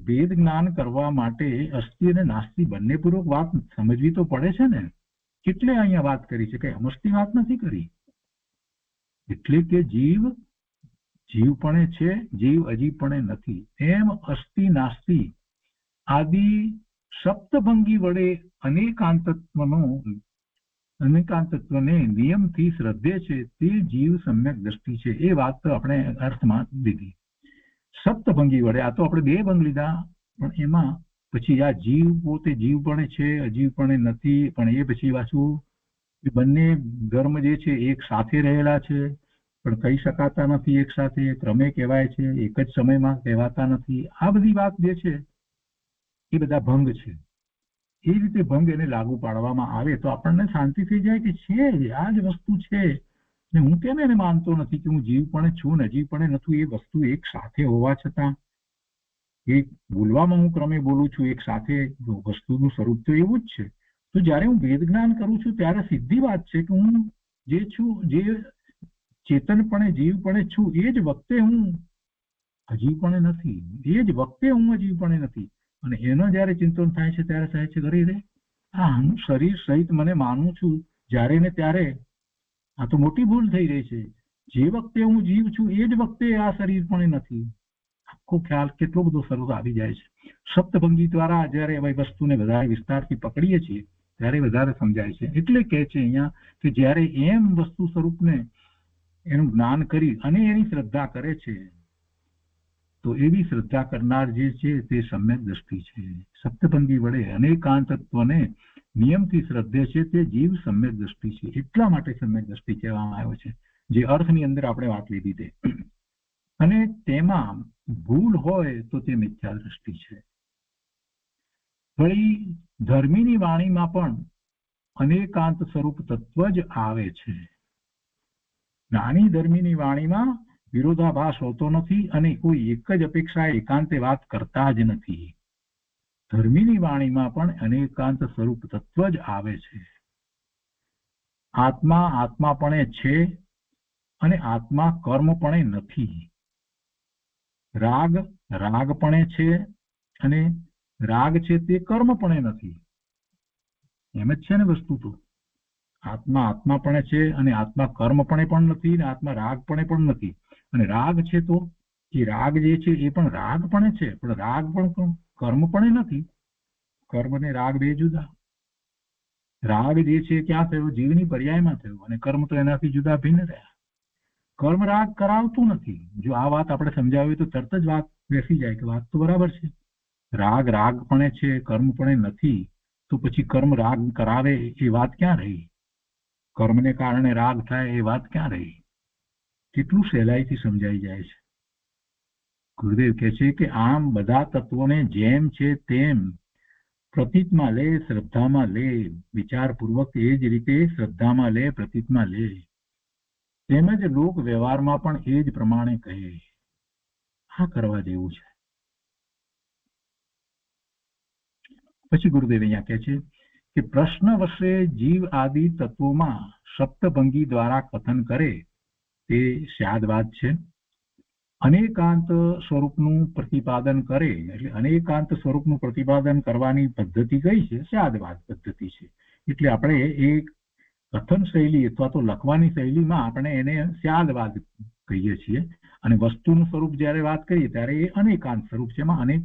ભેદ જ્ઞાન કરવા માટે અસ્થિ અને નાસ્તિ બંને પૂર્વક વાત સમજવી તો પડે છે ને. એટલે અહીંયા વાત કરી છે, કઈ અમસ્તી વાત નથી કરી. એટલે કે જીવ જીવપણે છે, જીવ અજીવપણે નથી. એમ અસ્તિ નાસ્તિ આદિ સપ્તભંગી વડે અનેકાંતત્વને નિયમથી શ્રદ્ધે છે તે જીવ સમ્યક દ્રષ્ટિ છે. એ વાત તો આપણે અર્થમાં લીધી. સપ્તભંગી વડે, આ તો આપણે બે ભંગ લીધા, પણ એમાં પછી આ જીવ પોતે જીવપણે છે, અજીવપણે નથી, પણ એ પછી પાછું બંને ધર્મ જે છે એક સાથે રહેલા છે પણ કહી શકાતા નથી એક સાથે, ક્રમે કહેવાય છે, એક જ સમયમાં કહેવાતા નથી. આ બધી વાત જે છે એ બધા ભંગ છે. એ રીતે ભંગ એને લાગુ પાડવામાં આવે તો આપણને શાંતિ થઈ જાય કે છે આ જ વસ્તુ છે ને હું કેમ એને માનતો નથી કે હું જીવપણે છું ને અજીવપણે નથી. એ વસ્તુ એક સાથે હોવા છતાં, એક બોલવામાં હું ક્રમે બોલું છું, એક સાથે વસ્તુનું સ્વરૂપ તો એવું જ છે. તો જયારે હું વેદ જ્ઞાન કરું છું ત્યારે સીધી વાત છે કે હું જે છું, જે ચેતનપણે જીવપણે છું, એ જ વખતે હું અજીવપણે નથી, એ જ વખતે હું અજીવપણે નથી. અને એનો જયારે ચિંતન થાય છે ત્યારે થાય છે ઘરે રે આ હું શરીર સહિત મને માનું છું જ્યારે ને ત્યારે, આ તો મોટી ભૂલ થઈ રહી છે. જે વખતે હું જીવ છું એ જ વખતે આ શરીર પણ નથી. આખો ખ્યાલ કેટલો બધો સરસ આવી જાય છે. સપ્તભંગી દ્વારા જયારે વસ્તુને વધારે વિસ્તારથી પકડીએ છીએ ત્યારે વધારે સમજાય છે. એટલે કહે છે અહીંયા કે જયારે એમ વસ્તુ સ્વરૂપને એનું જ્ઞાન કરી અને એની શ્રદ્ધા કરે છે તો એવી શ્રદ્ધા કરનાર જે છે તે સમ્યક દ્રષ્ટિ છે. સપ્તભંગી વડે અનેકાંતત્વને નિયમથી શ્રદ્ધે છે તે જીવ સમ્યક દ્રષ્ટિ છે. એટલા માટે સમ્યક દ્રષ્ટિ કહેવામાં આવ્યો છે, જે અર્થની અંદર આપણે વાત લીધી તે. અને તેમાં ભૂલ હોય તો તે મિથ્યા દ્રષ્ટિ છે. વળી ધર્મીની વાણીમાં પણ અનેકાંત સ્વરૂપ તત્વ જ આવે છે. જ્ઞાની ધર્મીની વાણીમાં વિરોધાભાસ હોતો નથી અને કોઈ એક જ અપેક્ષાએ એકાંતે વાત કરતા જ નથી. ધર્મીની વાણીમાં પણ અનેકાંત સ્વરૂપ તત્વ જ આવે છે. આત્મા આત્માપણે છે અને આત્મા કર્મપણે નથી. રાગ રાગપણે છે અને રાગ છે તે કર્મપણે નથી. એમ જ છે ને વસ્તુ તો. આત્મા આત્માપણે છે અને આત્મા કર્મપણે પણ નથી અને આત્મા રાગપણે પણ નથી. અને રાગ છે તો એ રાગ જે છે એ પણ રાગપણે છે, પણ રાગ પણ કર્મપણે નથી. કર્મ ને રાગ બે જુદા. રાગ જે છે ક્યાં થયો? જીવની પર્યાયમાં થયો, અને કર્મ તો એનાથી જુદા ભિન્ન રહ્યા. કર્મ રાગ કરાવતું નથી. જો આ વાત આપણે સમજાવીએ તો તરત જ વાત બેસી જાય કે વાત તો બરાબર છે. રાગ રાગપણે છે, કર્મપણે નથી, તો પછી કર્મ રાગ કરાવે એ વાત ક્યાં રહી? કર્મને કારણે રાગ થાય એ વાત ક્યાં રહી? કેટલું સહેલાઈથી સમજાઈ જાય છે. ગુરુદેવ કહે છે કે આમ બધા તત્વોને જેમ છે તેમ પ્રતીતમાં લે, શ્રદ્ધામાં લે, વિચારપૂર્વક એ જ રીતે શ્રદ્ધામાં લે, પ્રતીતમાં લે. તેમજ લોક વ્યવહારમાં પણ એ જ પ્રમાણે કહે. આ કરવા જેવું છે. પછી ગુરુદેવ અહીંયા કહે છે કે પ્રશ્ન વશે જીવ આદિ તત્વોમાં સપ્તભંગી દ્વારા કથન કરે તે સ્યાદવાદ છે. અનેકાંત સ્વરૂપનું પ્રતિપાદન કરે એટલે અનેકાંત સ્વરૂપનું પ્રતિપાદન કરવાની પદ્ધતિ કઈ છે? સ્યાદવાદ પદ્ધતિ છે. એટલે આપણે એક કથન શૈલી અથવા તો લખવાની શૈલીમાં આપણે એને સ્યાદવાદ કહીએ છીએ. અને વસ્તુનું સ્વરૂપ જ્યારે વાત કરીએ ત્યારે એ અનેકાંત સ્વરૂપ છે. એમાં અનેક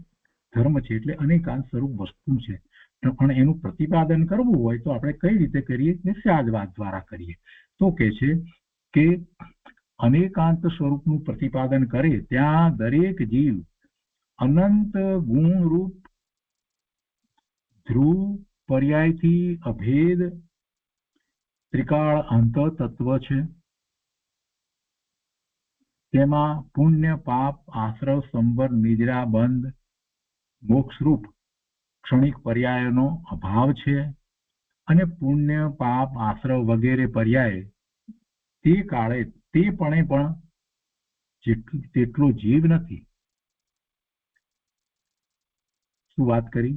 ધર્મ છે એટલે અનેકાંત સ્વરૂપ વસ્તુ છે. પણ એનું પ્રતિપાદન કરવું હોય તો આપણે કઈ રીતે કરીએ? સ્યાદવાદ દ્વારા કરીએ. તો કે છે કે અનેકાંત સ્વરૂપનું પ્રતિપાદન કરે ત્યાં દરેક જીવ અનંત ગુણરૂપ ધ્રુવ પર્યાયથી અભેદ ત્રિકાળ અંત તત્વ છે. તેમાં પુણ્ય પાપ આશ્રવ સંબર નિદ્રા બંધ મોક્ષરૂપ ક્ષણિક પર્યાયનો અભાવ છે. અને પુણ્ય પાપ આશ્રવ વગેરે પર્યાય તે કાળે તે પણ તેટલો જીવ નથી. શું વાત કરી?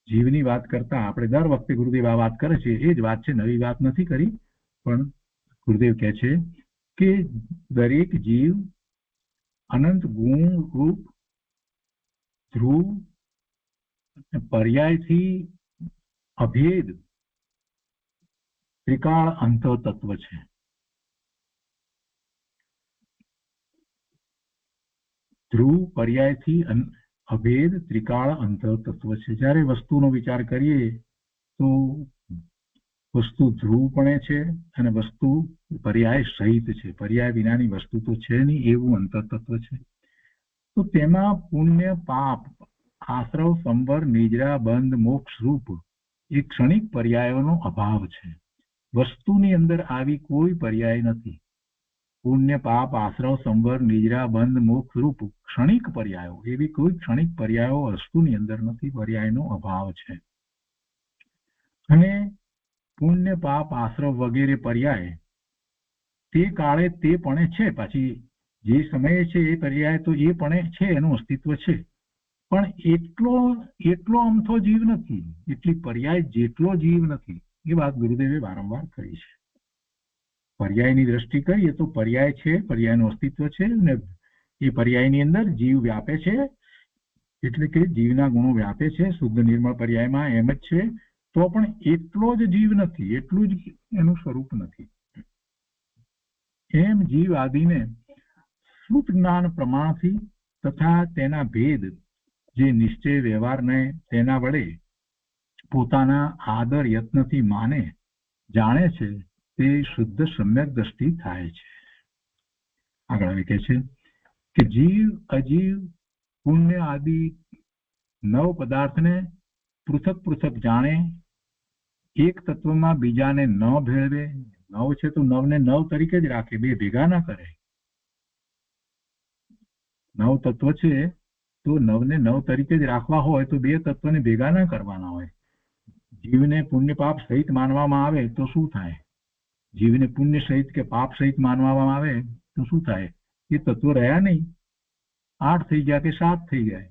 જીવની વાત કરતા આપણે દર વખતે ગુરુદેવ આ વાત કરે છે એ જ વાત છે, નવી વાત નથી કરી. પણ ગુરુદેવ કહે છે કે દરેક જીવ અનંત ગુણ રૂપ ધ્રુવ પર્યાયથી અભેદ ત્રિકાળ અંત તત્વ છે. ધ્રુવ પર્યાયથી અભેદ ત્રિકાળ અંતર તત્વ છે. જ્યારે વસ્તુનો વિચાર કરીએ તો વસ્તુ ધ્રુવપણે છે અને વસ્તુ પર્યાય સહિત છે. પર્યાય વિનાની વસ્તુ તો છે નહીં એવું અંતર તત્વ છે. તો તેમાં પુણ્ય પાપ આશ્રવ સંવર નિદ્રા બંધ મોક્ષ રૂપ એ ક્ષણિક પર્યાયોનો અભાવ છે. વસ્તુની અંદર આવી કોઈ પર્યાય નથી. પુણ્ય પાપ આશ્રવ સંવર નિદ્રા બંધ મોક્ષ રૂપ ક્ષણિક પર્યાયો એવી કોઈ ક્ષણિક પર્યાયો વસ્તુની અંદર નથી. પર્યાયનો અભાવ છે. અને પુણ્ય પાપ આશ્રવ વગેરે પર્યાય તે કાળે તે પણ છે. પાછી જે સમયે છે એ પર્યાય તો એ પણ છે, એનું અસ્તિત્વ છે, પણ એટલો અમથો જીવ નથી, એટલી પર્યાય જેટલો જીવ નથી. એ વાત ગુરુદેવે વારંવાર કરી છે. પર્યાયની દ્રષ્ટિ કરીએ તો પર્યાય છે, પર્યાયનું અસ્તિત્વ છે, અને એ પર્યાયની અંદર જીવ વ્યાપે છે, એટલે કે જીવના ગુણો વ્યાપે છે. શુદ્ધ નિર્મળ પર્યાયમાં એમ જ છે. તો પણ એટલો જ જીવ નથી, એટલું જ એનું સ્વરૂપ નથી. એમ જીવ આદિને શ્રુત જ્ઞાન પ્રમાણથી તથા તેના ભેદ જે નિશ્ચય વ્યવહારને તેના વડે પોતાના આદર યત્નથી માને જાણે છે તે શુદ્ધ સમ્યક દ્રષ્ટિ થાય છે. આગળ કહે છે કે જીવ અજીવ પુણ્ય આદિ નવ પદાર્થને પૃથક પૃથક જાણે, એક તત્વમાં બીજાને ન ભેળવે. નવ છે તો નવને નવ તરીકે જ રાખે, બે ભેગા ના કરે. નવ તત્વ છે તો નવને નવ તરીકે જ રાખવા હોય તો બે તત્વને ભેગા ના કરવાના હોય. જીવને પુણ્ય પાપ સહિત માનવામાં આવે તો શું થાય? જીવને પુણ્ય સહિત કે પાપ સહિત માનવામાં આવે તો શું થાય? એ તત્વ રહ્યા નહીં, 8 થઈ ગયા કે 7 થઈ ગયા.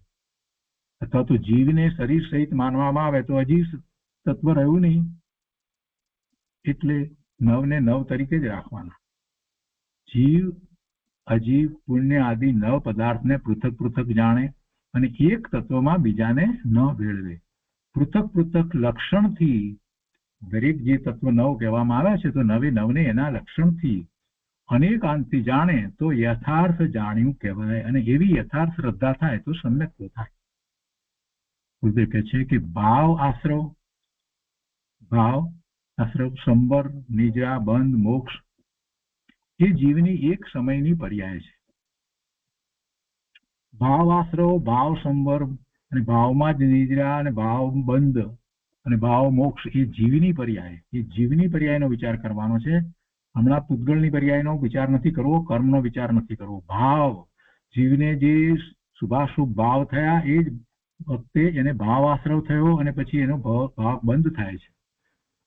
અથવા તો જીવને શરીર સહિત માનવામાં આવે તો હજી તત્વ રહ્યું નહીં, એટલે નવને નવ તરીકે જ રાખવાના. જીવ અજીવ પુણ્ય આદિ નવ પદાર્થને પૃથક પૃથક જાણે અને એક તત્વમાં બીજાને ન ભેળવે. પૃથક પૃથક લક્ષણથી દરેક જે તત્વ નવ કહેવામાં આવે છે તો નવે નવને એના લક્ષણથી અનેકાંતથી જાણે તો યથાર્થ જાણ્યું કહેવાય. અને એવી યથાર્થ શ્રદ્ધા થાય તો સમ્યક થાય. ગુરુદેવ કહે છે કે ભાવ આશ્રવ સંવર નિદ્રા બંધ મોક્ષ એ જીવની એક સમયની પર્યાય છે. ભાવ આશ્રવ ભાવ સંવર અને ભાવમાં જ નિદ્રા અને ભાવ બંધ અને ભાવ મોક્ષ એ જીવની પર્યાય. એ જીવની પર્યાયનો વિચાર કરવાનો છે. હમણાં પૂતગળની પર્યાયનો વિચાર નથી કરવો, કર્મનો વિચાર નથી કરવો. ભાવ જીવને જે શુભાશુભ ભાવ થયા એ જ વખતે એને ભાવ આશ્રવ થયો અને પછી એનો ભાવ બંધ થાય છે.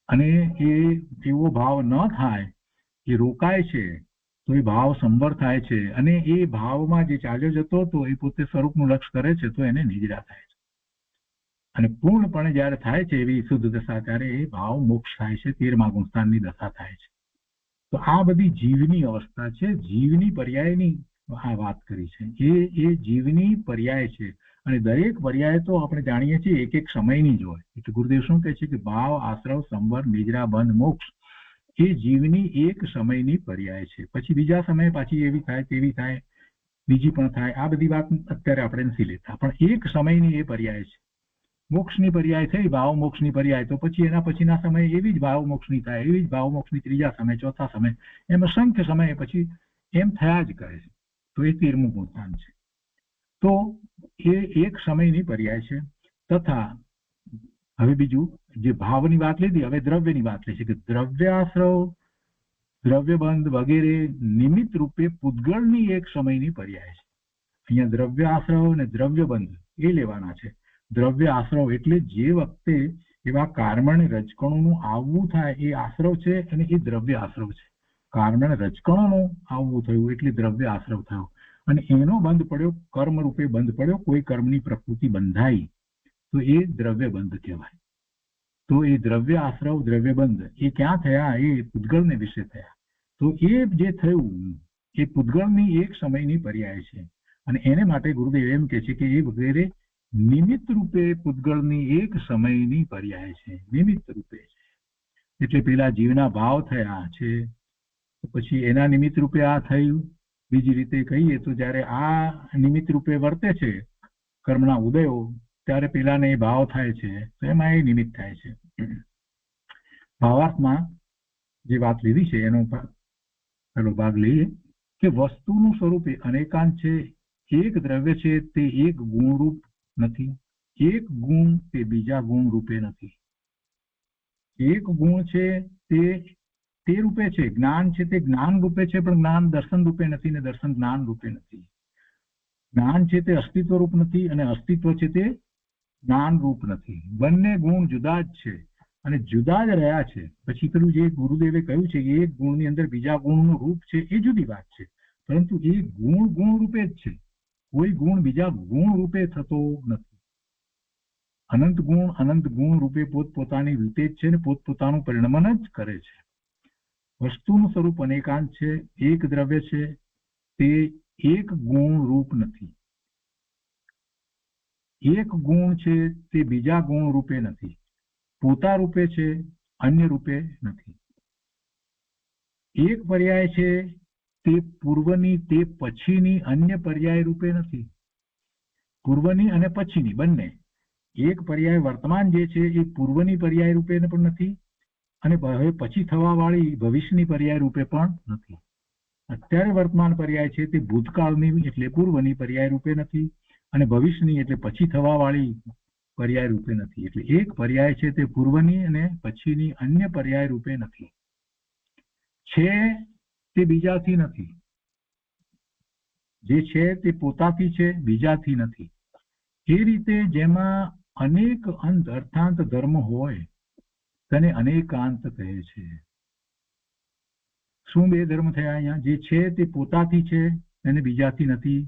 અને એ એવો ભાવ ન થાય, એ રોકાય છે તો એ ભાવ સંવર થાય છે. અને એ ભાવમાં જે ચાલ્યો જતો હતો એ પોતે સ્વરૂપનું લક્ષ્ય કરે છે તો એને નિદ્રા થાય છે. અને પૂર્ણપણે જયારે થાય છે એવી શુદ્ધ દશા ત્યારે એ ભાવ મોક્ષ થાય છે, 13મા ગુણસ્થાનની દશા થાય છે. તો આ બધી જીવની અવસ્થા છે. જીવની પર્યાયની આ વાત કરી છે. એ જીવની પર્યાય છે. અને દરેક પર્યાય તો આપણે જાણીએ છીએ એક એક સમયની જ હોય. એટલે ગુરુદેવ શું કહે છે કે ભાવ આશ્રવ સંવર નિદ્રા બંધ મોક્ષ એ જીવની એક સમયની પર્યાય છે. પછી બીજા સમયે પાછી એવી થાય તેવી થાય, બીજી પણ થાય. આ બધી વાત અત્યારે આપણે નથી લેતા, પણ એક સમયની એ પર્યાય છે. મોક્ષની પર્યાય થઈ, ભાવ મોક્ષની પર્યાય, તો પછી એના પછીના સમયે એવી જ ભાવ મોક્ષની થાય, એવી જ ભાવ મોક્ષની ત્રીજા સમય, ચોથા સમય, એમ અસંખ્ય સમય પછી એમ થયા જ કરે છે. તો એ 13મું ગુણસ્થાન છે. તો એ એક સમયની પર્યાય છે. તથા હવે બીજું જે ભાવની વાત લીધી, હવે દ્રવ્યની વાત લે છે કે દ્રવ્યાશ્રવ દ્રવ્યબંધ વગેરે નિમિત્ત રૂપે પૂતગળની એક સમયની પર્યાય છે. અહીંયા દ્રવ્યાશ્રવ અને દ્રવ્યબંધ એ લેવાના છે. દ્રવ્ય આશ્રવ એટલે જે વખતે એવા કાર્મણ રજકણોનું આવવું થાય એ આશ્રવ છે, અને એ દ્રવ્ય આશ્રવ છે. કાર્મણ રજકણોનું આવવું થયું એટલે દ્રવ્ય આશ્રવ થયો, અને એનો બંધ પડ્યો, કર્મ રૂપે બંધ પડ્યો, કોઈ કર્મની પ્રકૃતિ બંધાઈ તો એ દ્રવ્ય બંધ કહેવાય. તો એ દ્રવ્ય આશ્રવ દ્રવ્ય બંધ એ ક્યાં થયા? એ પૂતગળને વિશે થયા. તો એ જે થયું એ પૂતગળની એક સમયની પર્યાય છે. અને એને માટે ગુરુદેવ એમ કે છે કે એ વગેરે નિમિત્ત રૂપે પૂતગળની એક સમયની પર્યાય છે. નિમિત્ત રૂપે છે એટલે પેલા જીવના ભાવ થયા છે, પછી એના નિમિત્ત રૂપે આ થયું, બીજી રીતે કહીએ તો જ્યારે આ નિમિત્ત રૂપે વર્તે છે કર્મના ઉદયો, ત્યારે પેલાને એ ભાવ થાય છે, તો એમાં એ નિમિત્ત થાય છે. ભાવાર્થમાં જે વાત લીધી છે એનો પેલો ભાગ લઈએ કે વસ્તુનું સ્વરૂપ એ અનેકાંત છે. એક દ્રવ્ય છે તે એક ગુણરૂપ નથી, એક ગુણ તે બીજા ગુણ રૂપે નથી. એક ગુણ છે તે રૂપે છે, જ્ઞાન છે તે જ્ઞાન રૂપે છે, પણ જ્ઞાન દર્શન રૂપે નથી ને દર્શન જ્ઞાન રૂપે નથી. જ્ઞાન છે તે અસ્તિત્વ રૂપ નથી અને અસ્તિત્વ છે તે જ્ઞાન રૂપ નથી. બંને ગુણ જુદા જ છે અને જુદા જ રહ્યા છે. પછી પેલું જે ગુરુદેવે કહ્યું છે કે એક ગુણની અંદર બીજા ગુણનું રૂપ છે, એ જુદી વાત છે, પરંતુ એ ગુણ ગુણ રૂપે જ છે. કોઈ ગુણ બીજા ગુણ રૂપે થતો નથી. અનંત ગુણ રૂપે પોતપોતાની રીતે જ છે ને પોતપોતાનું પરિણમન જ કરે છે. વસ્તુનું સ્વરૂપ અનેકાંત છે. એક દ્રવ્ય છે તે એક ગુણ રૂપ નથી, એક ગુણ છે તે બીજા ગુણ રૂપે નથી, પોતા રૂપે છે અન્ય રૂપે નથી. એક પર્યાય છે તે પૂર્વની તે પછીની અન્ય પર્યાય રૂપે નથી. પૂર્વની અને પછીની બંને. એક પર્યાય વર્તમાન જે છે એ પૂર્વની પર્યાય રૂપે પણ નથી અને હવે પછી થવા વાળી ભવિષ્યની પર્યાય રૂપે પણ નથી. અત્યારે વર્તમાન પર્યાય છે તે ભૂતકાળની એટલે પૂર્વની પર્યાય રૂપે નથી અને ભવિષ્યની એટલે પછી થવા વાળી પર્યાય રૂપે નથી. એટલે એક પર્યાય છે તે પૂર્વની અને પછીની અન્ય પર્યાય રૂપે નથી. છે તે બીજાથી નથી, જે છે તે પોતાથી છે, બીજાથી નથી. એ રીતે જેમાં અનેક અંત અર્થાંત ધર્મ હોય તેને અનેકાંત કહે છે. શું બે ધર્મ થયા અહીંયા? જે છે તે પોતાથી છે અને બીજાથી નથી.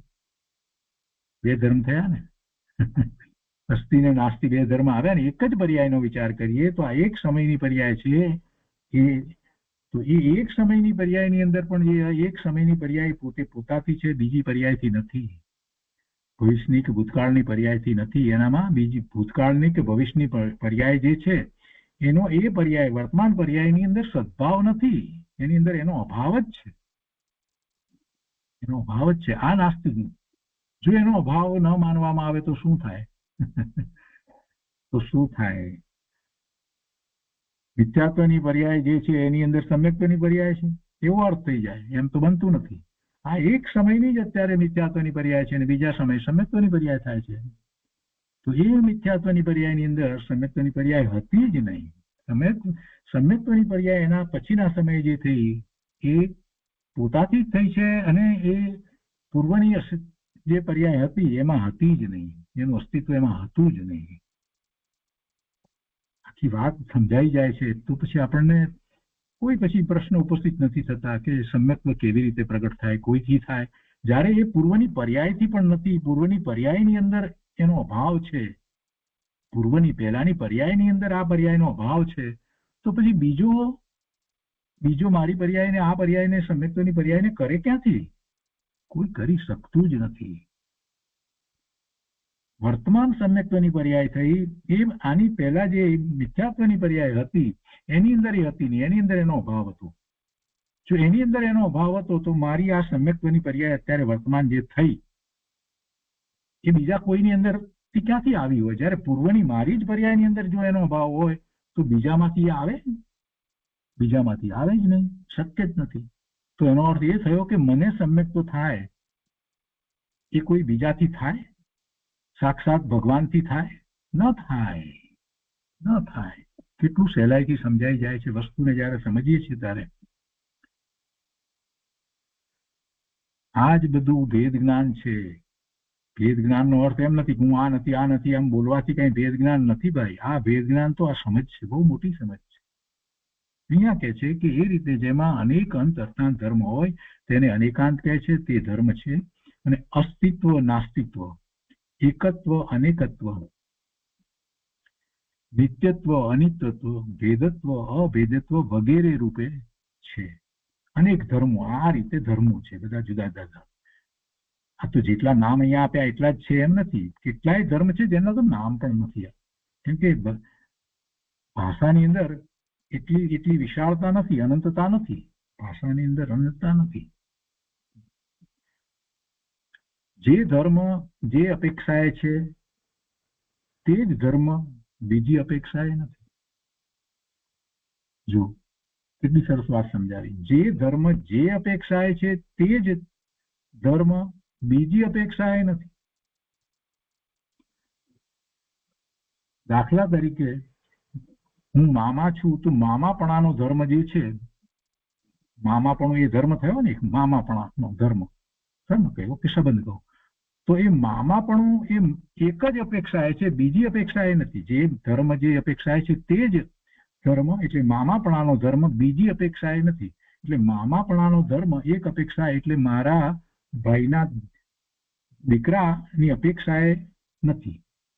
બે ધર્મ થયા ને. અસ્તિ ને નાસ્તિ બે ધર્મ આવ્યા ને. એક જ પર્યાયનો વિચાર કરીએ તો આ એક સમયની પર્યાય છે. તો એ એક સમયની પર્યાયની અંદર પણ જે એક સમયની પર્યાય પોતે પોતાથી છે, બીજી પર્યાયથી નથી. ભવિષ્યની કે ભૂતકાળની પર્યાયથી નથી. એનામાં બીજી ભૂતકાળની કે ભવિષ્યની પર્યાય જે છે એનો એ પર્યાય વર્તમાન પર્યાયની અંદર સદભાવ નથી. એની અંદર એનો અભાવ જ છે. એનો અભાવ જ છે. આ નાસ્તિક. જો એનો અભાવ ન માનવામાં આવે તો શું થાય? તો શું થાય? મિથ્યાત્વની પર્યાય જે છે એની અંદર સમ્યક્ત્વની પર્યાય છે એવો અર્થ થઈ જાય. એમ તો બનતું નથી. આ એક સમયની જ અત્યારે મિથ્યાત્વની પર્યાય છે અને બીજા સમય સમ્યક્ત્વની પર્યાય થાય છે. તો એ મિથ્યાત્વની પર્યાયની અંદર સમ્યક્ત્વની પર્યાય હતી જ નહીં. સમ્યક્ત્વની પર્યાય એના પછીના સમયે જે થઈ એ પોતાથી જ થઈ છે અને એ પૂર્વની જે પર્યાય હતી એમાં હતી જ નહીં. એનું અસ્તિત્વ એમાં હતું જ નહીં. આખી વાત સમજાઈ જાય છે તો પછી આપણને કોઈ પછી પ્રશ્ન ઉપસ્થિત નથી થતા કે સમ્યક્ત્વ કેવી રીતે પ્રગટ થાય, કોઈથી થાય. જ્યારે એ પૂર્વની પર્યાયથી પણ નથી. પૂર્વની પર્યાયની અંદર એનો અભાવ છે. પૂર્વની પહેલાની પર્યાયની અંદર આ પર્યાયનો અભાવ છે. તો પછી બીજો મારી પર્યાયને આ પર્યાયને સમ્યક્ત્વની પર્યાયને કરે ક્યાંથી? કોઈ કરી શકતું જ નથી. વર્તમાન સમ્યક્ત્વની પર્યાય થઈ એ આની પહેલા જે મિથ્યાત્વની પર્યાય હતી એની અંદર એ હતી નહીં. એની અંદર એનો અભાવ હતો. જો એની અંદર એનો અભાવ હતો તો મારી આ સમ્યક્ત્વની પર્યાય અત્યારે વર્તમાન જે થઈ એ બીજા કોઈની અંદર ક્યાંથી આવી હોય? જયારે પૂર્વની મારી જ પર્યાયની અંદર જો એનો અભાવ હોય તો બીજામાંથી આવે? બીજામાંથી આવે જ નહીં. શક્ય જ નથી. તો એનો અર્થ એ થયો કે મને સમ્યક્ત્વ થાય એ કોઈ બીજાથી થાય? સાક્ષાત ભગવાનથી થાય? ન થાય. ન થાય. કેટલું સહેલાઈથી સમજાઈ જાય છે વસ્તુને જયારે સમજીએ છીએ ત્યારે. આ જ બધું ભેદ જ્ઞાન છે. ભેદ જ્ઞાનનો અર્થ એમ નથી કે હું આ નથી આ નથી એમ બોલવાથી કઈ ભેદ જ્ઞાન નથી ભાઈ. આ ભેદ જ્ઞાન તો આ સમજ છે, બહુ મોટી સમજ છે. અહીંયા કહે છે કે એ રીતે જેમાં અનેક અંત અર્થાંત ધર્મ હોય તેને અનેકાંત કહે છે. તે ધર્મ છે. અને અસ્તિત્વ નાસ્તિત્વ, એકત્વ અનેકત્વ, નિત્યત્વ અનિત્યત્વ, ભેદત્વ અભેદત્વ વગેરે રૂપે છે. અનેક ધર્મો. આ રીતે ધર્મો છે બધા જુદા જુદા. આ તો જેટલા નામ અહીંયા આપ્યા એટલા જ છે એમ નથી. કેટલાય ધર્મ છે જેના તો નામ પણ નથી. કેમ કે ભાષાની અંદર એટલી વિશાળતા નથી, અનંતતા નથી. ભાષાની અંદર અનંતતા નથી. જે ધર્મ જે અપેક્ષાએ છે તે જ ધર્મ બીજી અપેક્ષાએ નથી. જો કેટલી સરસ વાત સમજાવી. જે ધર્મ જે અપેક્ષાએ છે તે જ ધર્મ બીજી અપેક્ષાએ નથી. દાખલા તરીકે હું મામા છું તો મામાપણાનો ધર્મ જે છે, મામાપણું એ ધર્મ થયો ને, મામાપણાનો ધર્મ કહ્યો કે સંબંધ કહો, તો એ મામાપણું એ એક જ અપેક્ષાએ છે, બીજી અપેક્ષાએ નથી. જે ધર્મ જે અપેક્ષાએ છે તે જ ધર્મ, એટલે મામાપણાનો ધર્મ બીજી અપેક્ષાએ નથી. એટલે મામાપણાનો ધર્મ એક અપેક્ષા, એટલે મારા ભાઈના દીકરાની અપેક્ષાએ નથી,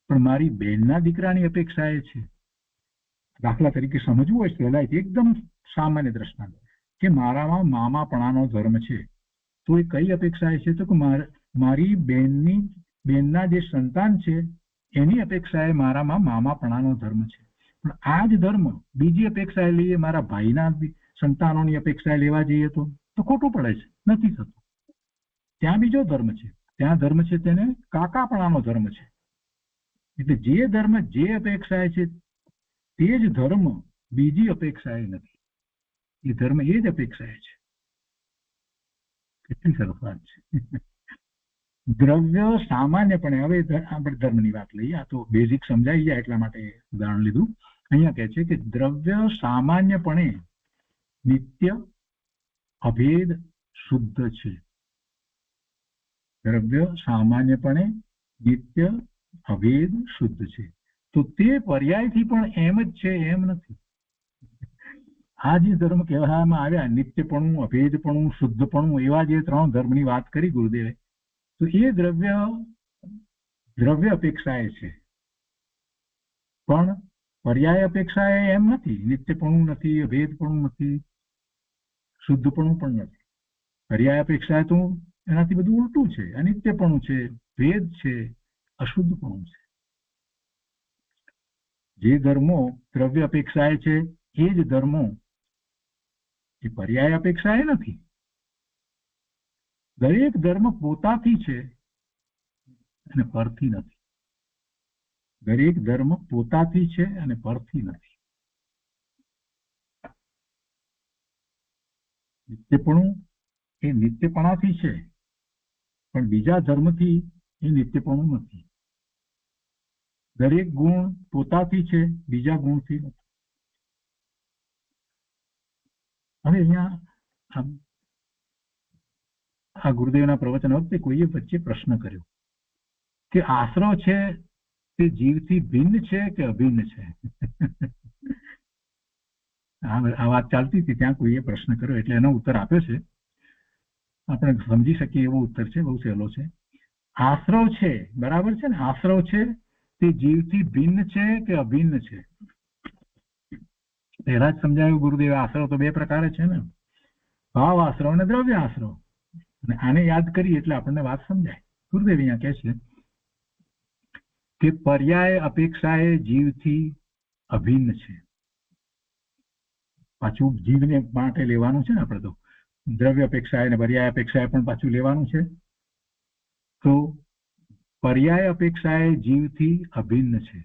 પણ મારી બહેનના દીકરાની અપેક્ષાએ છે. દાખલા તરીકે સમજવું હોય સહેલાઈ, એકદમ સામાન્ય દ્રષ્ટાંત કે મારામાં મામાપણાનો ધર્મ છે, તો એ કઈ અપેક્ષાએ છે? તો કે મારી બહેનના જે સંતાન છે એની અપેક્ષાએ મારામાં મામાપણાનો ધર્મ છે. પણ આ જ ધર્મ બીજી અપેક્ષાએ લઈએ, મારા ભાઈના સંતાનોની અપેક્ષાએ લેવા જઈએ તો ખોટું પડે છે, નથી થતું. ત્યાં બીજો ધર્મ છે, ત્યાં ધર્મ છે તેને કાકાપણાનો ધર્મ છે. એટલે જે ધર્મ જે અપેક્ષાએ છે તે જ ધર્મ બીજી અપેક્ષાએ નથી. એ ધર્મ એ જ અપેક્ષાએ છે. કેટલી સરસ વાત છે. દ્રવ્ય સામાન્યપણે, હવે આપણે ધર્મની વાત લઈએ, આ તો બેઝિક સમજાઈ જાય એટલા માટે ઉદાહરણ લીધું. અહીંયા કહે છે કે દ્રવ્ય સામાન્યપણે નિત્ય અભેદ શુદ્ધ છે. દ્રવ્ય સામાન્યપણે નિત્ય અભેદ શુદ્ધ છે. તો તે પર્યાયથી પણ એમ જ છે એમ નથી. આ જે ધર્મ કહેવામાં આવ્યા, નિત્યપણું, અભેદપણું, શુદ્ધપણું, એવા જે ત્રણ ધર્મની વાત કરી ગુરુદેવે, તો એ દ્રવ્ય અપેક્ષાએ છે, પણ પર્યાય અપેક્ષાએ એમ નથી. નિત્યપણું નથી, અભેદપણું નથી, શુદ્ધપણું પણ નથી. પર્યાય અપેક્ષાએ તો એનાથી બધું ઉલટું છે. અનિત્યપણું છે, ભેદ છે, અશુદ્ધપણું છે. જે ધર્મો દ્રવ્ય અપેક્ષાએ છે એ જ ધર્મો એ પર્યાય અપેક્ષાએ નથી. દરેક ધર્મ પોતાથી છે અને પરથી નથી. દરેક ધર્મ પોતાથી છે અને પરથી નથી. નિત્યપણું એ નિત્યપણાથી છે, પણ બીજા ધર્મથી એ નિત્યપણું નથી. દરેક ગુણ પોતાથી છે, બીજા ગુણથી નથી. હવે અહીંયા આ ગુરુદેવના પ્રવચન વખતે કોઈએ વચ્ચે પ્રશ્ન કર્યો કે આશ્રવ છે તે જીવથી ભિન્ન છે કે અભિન્ન છે? આ વાત ચાલતી હતી, ત્યાં કોઈએ પ્રશ્ન કર્યો એટલે એનો ઉત્તર આપ્યો છે. આપણે સમજી શકીએ એવો ઉત્તર છે, બહુ સહેલો છે. આશ્રવ છે, બરાબર છે ને, આશ્રવ છે તે જીવથી ભિન્ન છે કે અભિન્ન છે? પહેલા જ સમજાયું ગુરુદેવે, આશ્રવ તો બે પ્રકારે છે ને, ભાવ આશ્રવ અને દ્રવ્ય આશ્રવ. અને આને યાદ કરીએ એટલે આપણને વાત સમજાય. ગુરુદેવ અહીંયા કહે છે કે પર્યાય અપેક્ષાએ જીવથી અભિન્ન છે. પાછું જીવને માટે લેવાનું છે ને, આપણે તો દ્રવ્ય અપેક્ષાએ અને પર્યાય અપેક્ષાએ પણ પાછું લેવાનું છે. તો પર્યાય અપેક્ષાએ જીવથી અભિન્ન છે,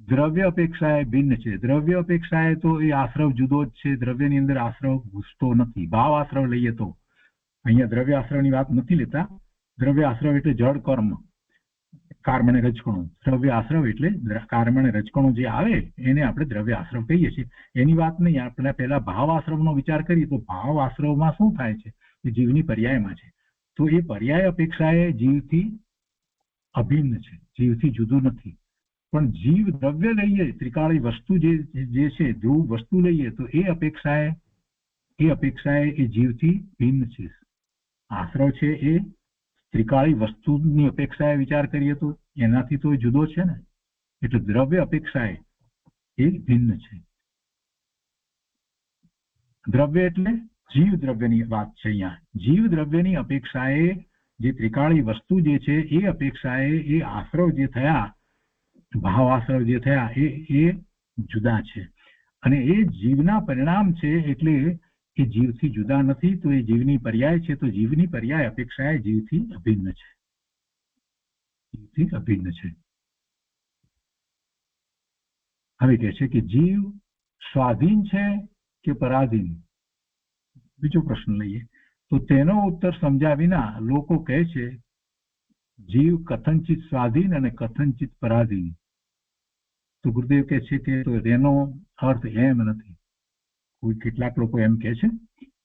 દ્રવ્ય અપેક્ષાએ ભિન્ન છે. દ્રવ્ય અપેક્ષાએ તો એ આશ્રવ જુદો જ છે, દ્રવ્યની અંદર આશ્રવ ઘૂસતો નથી. ભાવ આશ્રવ લઈએ તો, અહીંયા દ્રવ્ય આશ્રવની વાત નથી લેતા. દ્રવ્ય આશ્રવ એટલે જળ કર્મ, કાર્મણે રજકણું. દ્રવ્ય આશ્રવ એટલે કાર્મણે રજકણું જે આવે એને આપણે દ્રવ્ય આશ્રવ કહીએ છીએ. એની વાત નહીં. આપણે પહેલા ભાવ આશ્રવનો વિચાર કરીએ તો ભાવ આશ્રવમાં શું થાય છે? એ જીવની પર્યાયમાં છે. તો એ પર્યાય અપેક્ષાએ જીવથી અભિન્ન છે, જીવથી જુદું નથી. પણ જીવ દ્રવ્ય લઈએ, ત્રિકાળી વસ્તુ જે છે, ધ્રુવ વસ્તુ લઈએ, તો એ અપેક્ષાએ એ જીવથી ભિન્ન છે. આશ્રવ છે એ ત્રિકાળી વસ્તુની અપેક્ષાએ વિચાર કરીએ તો એનાથી તો જુદો છે ને. એટલે દ્રવ્ય અપેક્ષાએ એ ભિન્ન છે. દ્રવ્ય એટલે જીવ દ્રવ્યની વાત છે. અહીંયા જીવ દ્રવ્યની અપેક્ષાએ જે ત્રિકાળી વસ્તુ જે છે એ અપેક્ષાએ એ આશ્રવ જે થયા, ભાવ આશ્રવ જે થયા, એ જુદા છે. અને એ જીવના પરિણામ છે, એટલે એ જીવથી જુદા નથી. તો એ જીવની પર્યાય છે, તો જીવની પર્યાય અપેક્ષાએ જીવથી અભિન્ન છે. જીવથી અભિન્ન છે. હવે કહે છે કે જીવ સ્વાધીન છે કે પરાધીન? બીજો પ્રશ્ન લઈએ તો તેનો ઉત્તર સમજ્યા વિના લોકો કહે છે જીવ કથનચિત સ્વાધીન અને કથનચિત પરાધીન. તો ગુરુદેવ કહે છે કે તો તેનો અર્થ એમ નથી. કેટલાક લોકો એમ કહે છે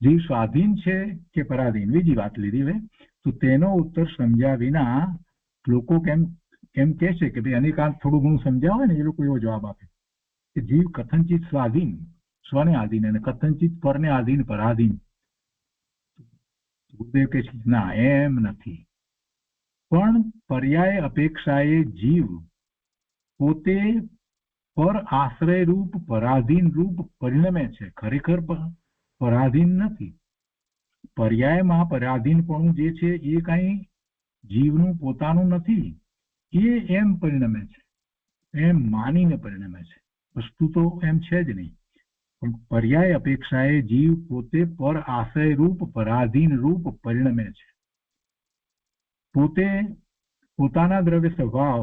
જીવ સ્વાધીન છે કે પરાધીન. બીજી વાત લીધી. હવે તો તેનો ઉત્તર સમજ્યા વિના લોકો એમ કહે છે કે ભાઈ અનેકાંત થોડું ઘણું સમજાવે ને એ લોકો એવો જવાબ આપે કે જીવ કથનચિત સ્વાધીન સ્વને આધીન અને કથનચિત પરને આધીન પરાધીન. ગુરુદેવ કહે છે ના એમ નથી. પણ પર્યાય અપેક્ષાએ જીવ પોતે પર આશ્રય રૂપ પરાધીન રૂપ પરિણમે છે. ખરેખર પરાધીન નથી. પર્યાયમાં પરાધીનપણું જે છે એ કઈ જીવનું પોતાનું નથી. એ એમ પરિણમે છે, એમ માનીને પરિણમે છે. વસ્તુ તો એમ છે જ નહીં. પણ પર્યાય અપેક્ષાએ જીવ પોતે પર આશ્રય રૂપ પરાધીન રૂપ પરિણમે છે. પોતે પોતાના દ્રવ્ય સ્વભાવ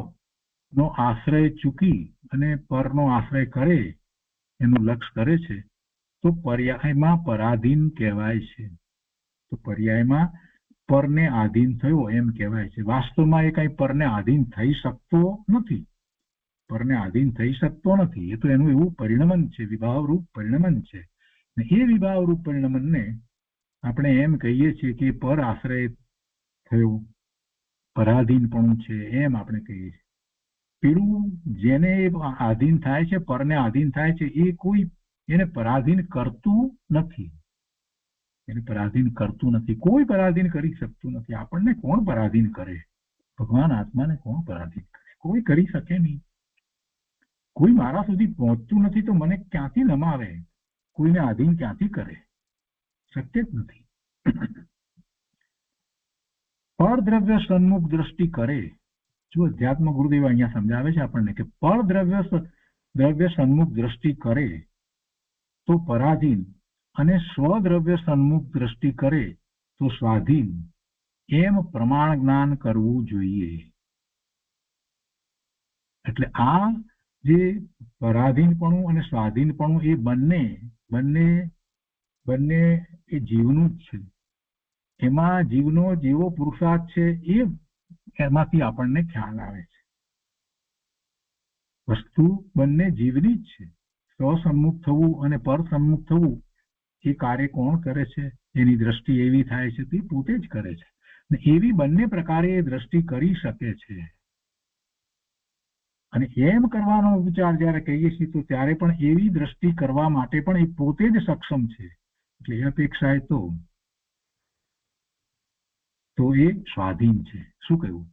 નો આશ્રય ચૂકી અને પરનો આશ્રય કરે એનું લક્ષ્ય કરે છે તો પર્યાયમાં પરાધીન કહેવાય છે. તો પર્યાયમાં પરને આધીન થયો એમ કહેવાય છે. વાસ્તવમાં એ કઈ પરને આધીન થઈ શકતો નથી. પરને આધીન થઈ શકતો નથી. એ તો એનું એવું પરિણમન છે, વિભાવરૂપ પરિણમન છે. એ વિભાવરૂપ પરિણમનને આપણે એમ કહીએ છીએ કે પર આશ્રય થયો, પરાધીનપણું છે એમ આપણે કહીએ છીએ. પેલું જેને આધીન થાય છે, પરને આધીન થાય છે, એ કોઈ એને પરાધીન કરતું નથી. એને પરાધીન કરતું નથી. કોઈ પરાધીન કરી શકતું નથી. આપણને કોણ પરાધીન કરે? ભગવાન આત્માને કોણ પરાધીન કરે? કોઈ કરી શકે નહીં. કોઈ મારા સુધી પહોંચતું નથી તો મને ક્યાંથી નમાવે? કોઈને આધીન ક્યાંથી કરે? શક્ય જ નથી. પરદ્રવ્ય સન્મુખ દ્રષ્ટિ કરે. જો અધ્યાત્મ ગુરુદેવ અહીંયા સમજાવે છે આપણને કે પરદ્રવ્ય સન્મુખ દ્રષ્ટિ કરે તો પરાધીન અને સ્વદ્રવ્ય સન્મુખ દ્રષ્ટિ કરે તો સ્વાધીન એમ પ્રમાણ જ્ઞાન કરવું જોઈએ. એટલે આ જે પરાધીનપણું અને સ્વાધીનપણું એ બંને એ જીવનું જ છે. એમાં જીવનો જેવો પુરુષાર્થ છે એ એમાંથી આપણને ખ્યાલ આવે છે. વસ્તુ બંને જીવની જ છે. સ્વસન્મુખ થવું અને પરસન્મુખ થવું એ કાર્ય કોણ કરે છે? એની દ્રષ્ટિ એવી થાય છે તે પોતે જ કરે છે. એવી બંને પ્રકારે એ દ્રષ્ટિ કરી શકે છે. અને એમ કરવાનો વિચાર જયારે કહીએ છીએ તો ત્યારે પણ એવી દ્રષ્ટિ કરવા માટે પણ એ પોતે જ સક્ષમ છે. એટલે એ અપેક્ષાએ તો એ સ્વાધીન છે. શું કહ્યું?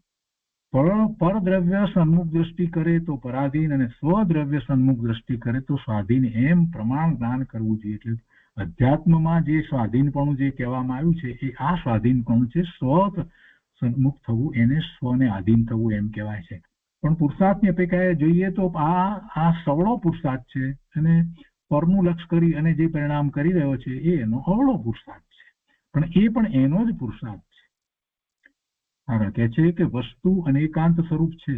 પરદ્રવ્ય સન્મુખ દ્રષ્ટિ કરે તો પરાધીન અને સ્વદ્રવ્ય સન્મુખ દ્રષ્ટિ કરે તો સ્વાધીન એમ પ્રમાણ જ્ઞાન કરવું જોઈએ. એટલે અધ્યાત્મમાં જે સ્વાધીનપણું જે કહેવામાં આવ્યું છે એ આ સ્વાધીનપણું છે. સ્વ સન્મુખ થવું એને સ્વને આધીન થવું એમ કહેવાય છે. પણ પુરુષાર્થની અપેક્ષાએ જોઈએ તો આ સવળો પુરુષાર્થ છે અને પરનું લક્ષ્ય કરી અને જે પરિણામ કરી રહ્યો છે એ એનો અવળો પુરુષાર્થ છે. પણ એનો જ પુરુષાર્થ છે. આગળ કહે છે કે વસ્તુ અનેકાંત સ્વરૂપ છે.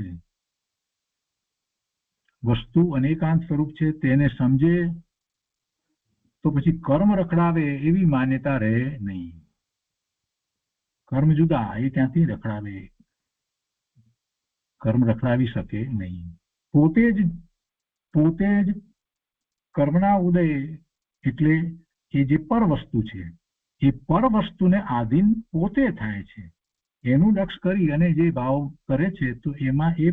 વસ્તુ અનેકાંત સ્વરૂપ છે તેને સમજે તો પછી કર્મ રખડાવે એવી માન્યતા રહે નહીં. કર્મ જુદા, એ ક્યાંથી રખડાવે? કર્મ રખડાવી શકે નહીં. પોતે જ કર્મના ઉદય એટલે એ જે પર વસ્તુ છે એ પર વસ્તુને આધીન પોતે થાય છે. એનું લક્ષ્ય કરી અને જે ભાવ કરે છે તો એમાં એ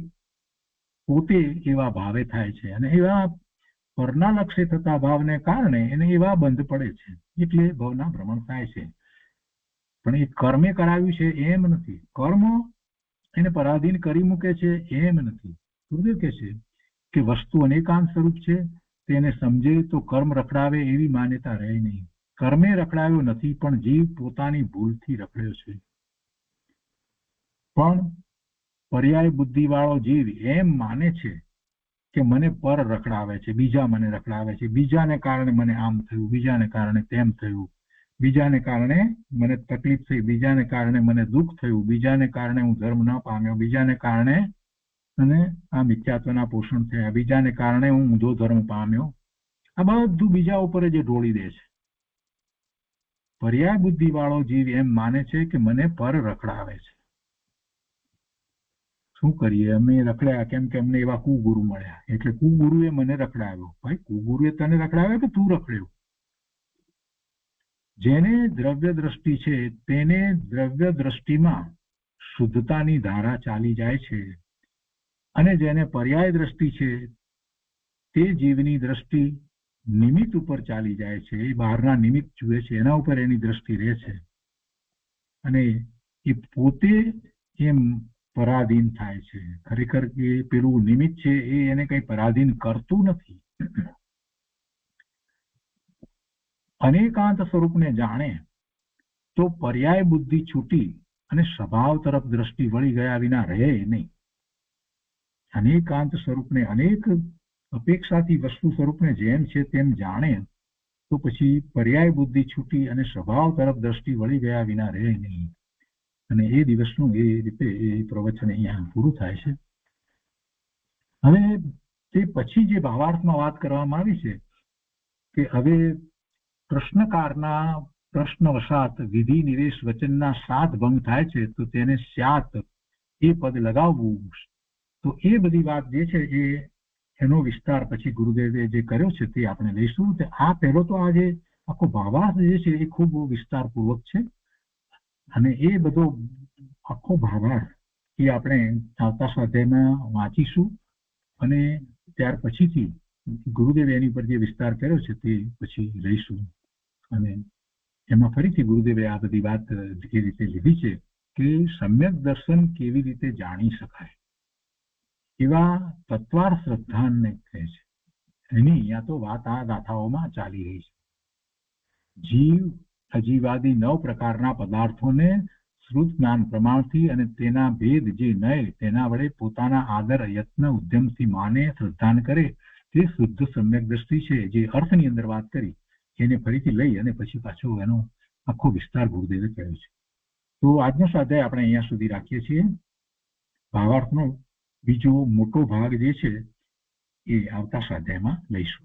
પોતે એવા ભાવે થાય છે અને એવા પરના લક્ષ્ય થતા ભાવને કારણે એને એવા બંધ પડે છે. એટલે ભાવના ભ્રમણ થાય છે. પણ એ કર્મે કરાવ્યું છે એમ નથી. કર્મ એને પરાધીન કરી મૂકે છે એમ નથી. ગુરુદેવ કહે છે કે વસ્તુ અનેકાંત સ્વરૂપ છે તેને સમજે તો કર્મ રખડાવે એવી માન્યતા રહે નહીં. કર્મે રખડાવ્યો નથી પણ જીવ પોતાની ભૂલથી રખડ્યો છે. પણ પર્યાય બુદ્ધિવાળો જીવ એમ માને છે કે મને પર રખડાવે છે, બીજા મને રખડાવે છે, બીજાને કારણે મને આમ થયું, બીજાને કારણે તેમ થયું. બીજાને કારણે મને તકલીફ થઈ, બીજાને કારણે મને દુઃખ થયું, બીજાને કારણે હું ધર્મ ન પામ્યો, બીજાને કારણે અને આ મિથ્યાત્વના પોષણ થયા, બીજાને કારણે હું ઊંધો ધર્મ પામ્યો. આ બધું બીજા ઉપર જ ઢોળી દે છે. પર્યાય બુદ્ધિ વાળો જીવ એમ માને છે કે મને પર રખડાવે છે. શું કરીએ, અમે રખડ્યા કેમ કે અમને એવા કુગુરુ મળ્યા, એટલે કુગુરુએ મને રખડાવ્યો. ભાઈ, કુગુરુએ તને રખડાવ્યો કે તું રખડ્યો? જેને દ્રવ્ય દ્રષ્ટિ છે તેને દ્રવ્ય દ્રષ્ટિમાં શુદ્ધતાની ધારા ચાલી જાય છે, અને જેને પર્યાય દ્રષ્ટિ છે તે જીવની દ્રષ્ટિ નિમિત્ત ઉપર ચાલી જાય છે. એ બહારના નિમિત્ત જુએ છે, એના ઉપર એની દ્રષ્ટિ રહે છે, અને એ પોતે એમ પરાધીન થાય છે. ખરેખર એ પેલું નિમિત્ત છે એ એને કઈ પરાધીન કરતું નથી. અનેકાંત સ્વરૂપને જાણે તો પર્યાય બુદ્ધિ છૂટી અને સ્વભાવ તરફ દ્રષ્ટિ વળી ગયા વિના રહે નહીં. અનેકાંત સ્વરૂપને, અનેક અપેક્ષાથી વસ્તુ સ્વરૂપને જેમ છે તેમ જાણે તો પછી પર્યાય બુદ્ધિ છૂટી અને સ્વભાવ તરફ દ્રષ્ટિ વળી ગયા વિના રહે નહીં. અને એ દિવસનું એ રીતે એ પ્રવચન અહીંયા પૂરું થાય છે. હવે તે પછી જે ભાવાર્થમાં વાત કરવામાં આવી છે કે હવે પ્રશ્નકારના પ્રશ્નવશાત વિધિ નિવેશ વચનના સાત ભંગ થાય છે તો તેને સ્યાત એ પદ લગાવવું. તો એ બધી વાત જે છે એ એનો વિસ્તાર પછી ગુરુદેવે જે કર્યો છે તે આપણે લઈશું. આ પહેલો તો આ જે આખો ભાવાર્થ જે છે એ ખૂબ વિસ્તારપૂર્વક છે, અને એ બધો આખો ભાવાર્થ એ આપણે આવતા સ્વાધ્યાયમાં વાંચીશું, અને ત્યાર પછીથી ગુરુદેવે એની પર જે વિસ્તાર કર્યો છે તે પછી લઈશું. અને એમાં ફરીથી ગુરુદેવે આ બધી વાત એ રીતે લીધી છે કે સમ્યક દર્શન કેવી રીતે જાણી શકાય, એવા તત્વાર શ્રદ્ધાને કહે છે. એની અહીંયા તો વાત આ ગાથાઓમાં ચાલી રહી છે. જીવ અજીવાદી 9 પ્રકારના પદાર્થોને શ્રુત જ્ઞાન પ્રમાણથી અને તેના ભેદ જે નય તેના વડે પોતાના આદર યત્ન ઉદ્યમથી માને શ્રદ્ધાન કરે તે શુદ્ધ સમ્યક દ્રષ્ટિ છે. જે અર્થની અંદર વાત કરી એને ફરીથી લઈ અને પછી પાછો એનો આખો વિસ્તાર ગુરુદેવે કર્યો છે. તો આજનો સ્વાધ્યાય આપણે અહીંયા સુધી રાખીએ છીએ. ભાવાર્થનો બીજો મોટો ભાગ જે છે એ આવતા સ્વાધ્યાયમાં લઈશું.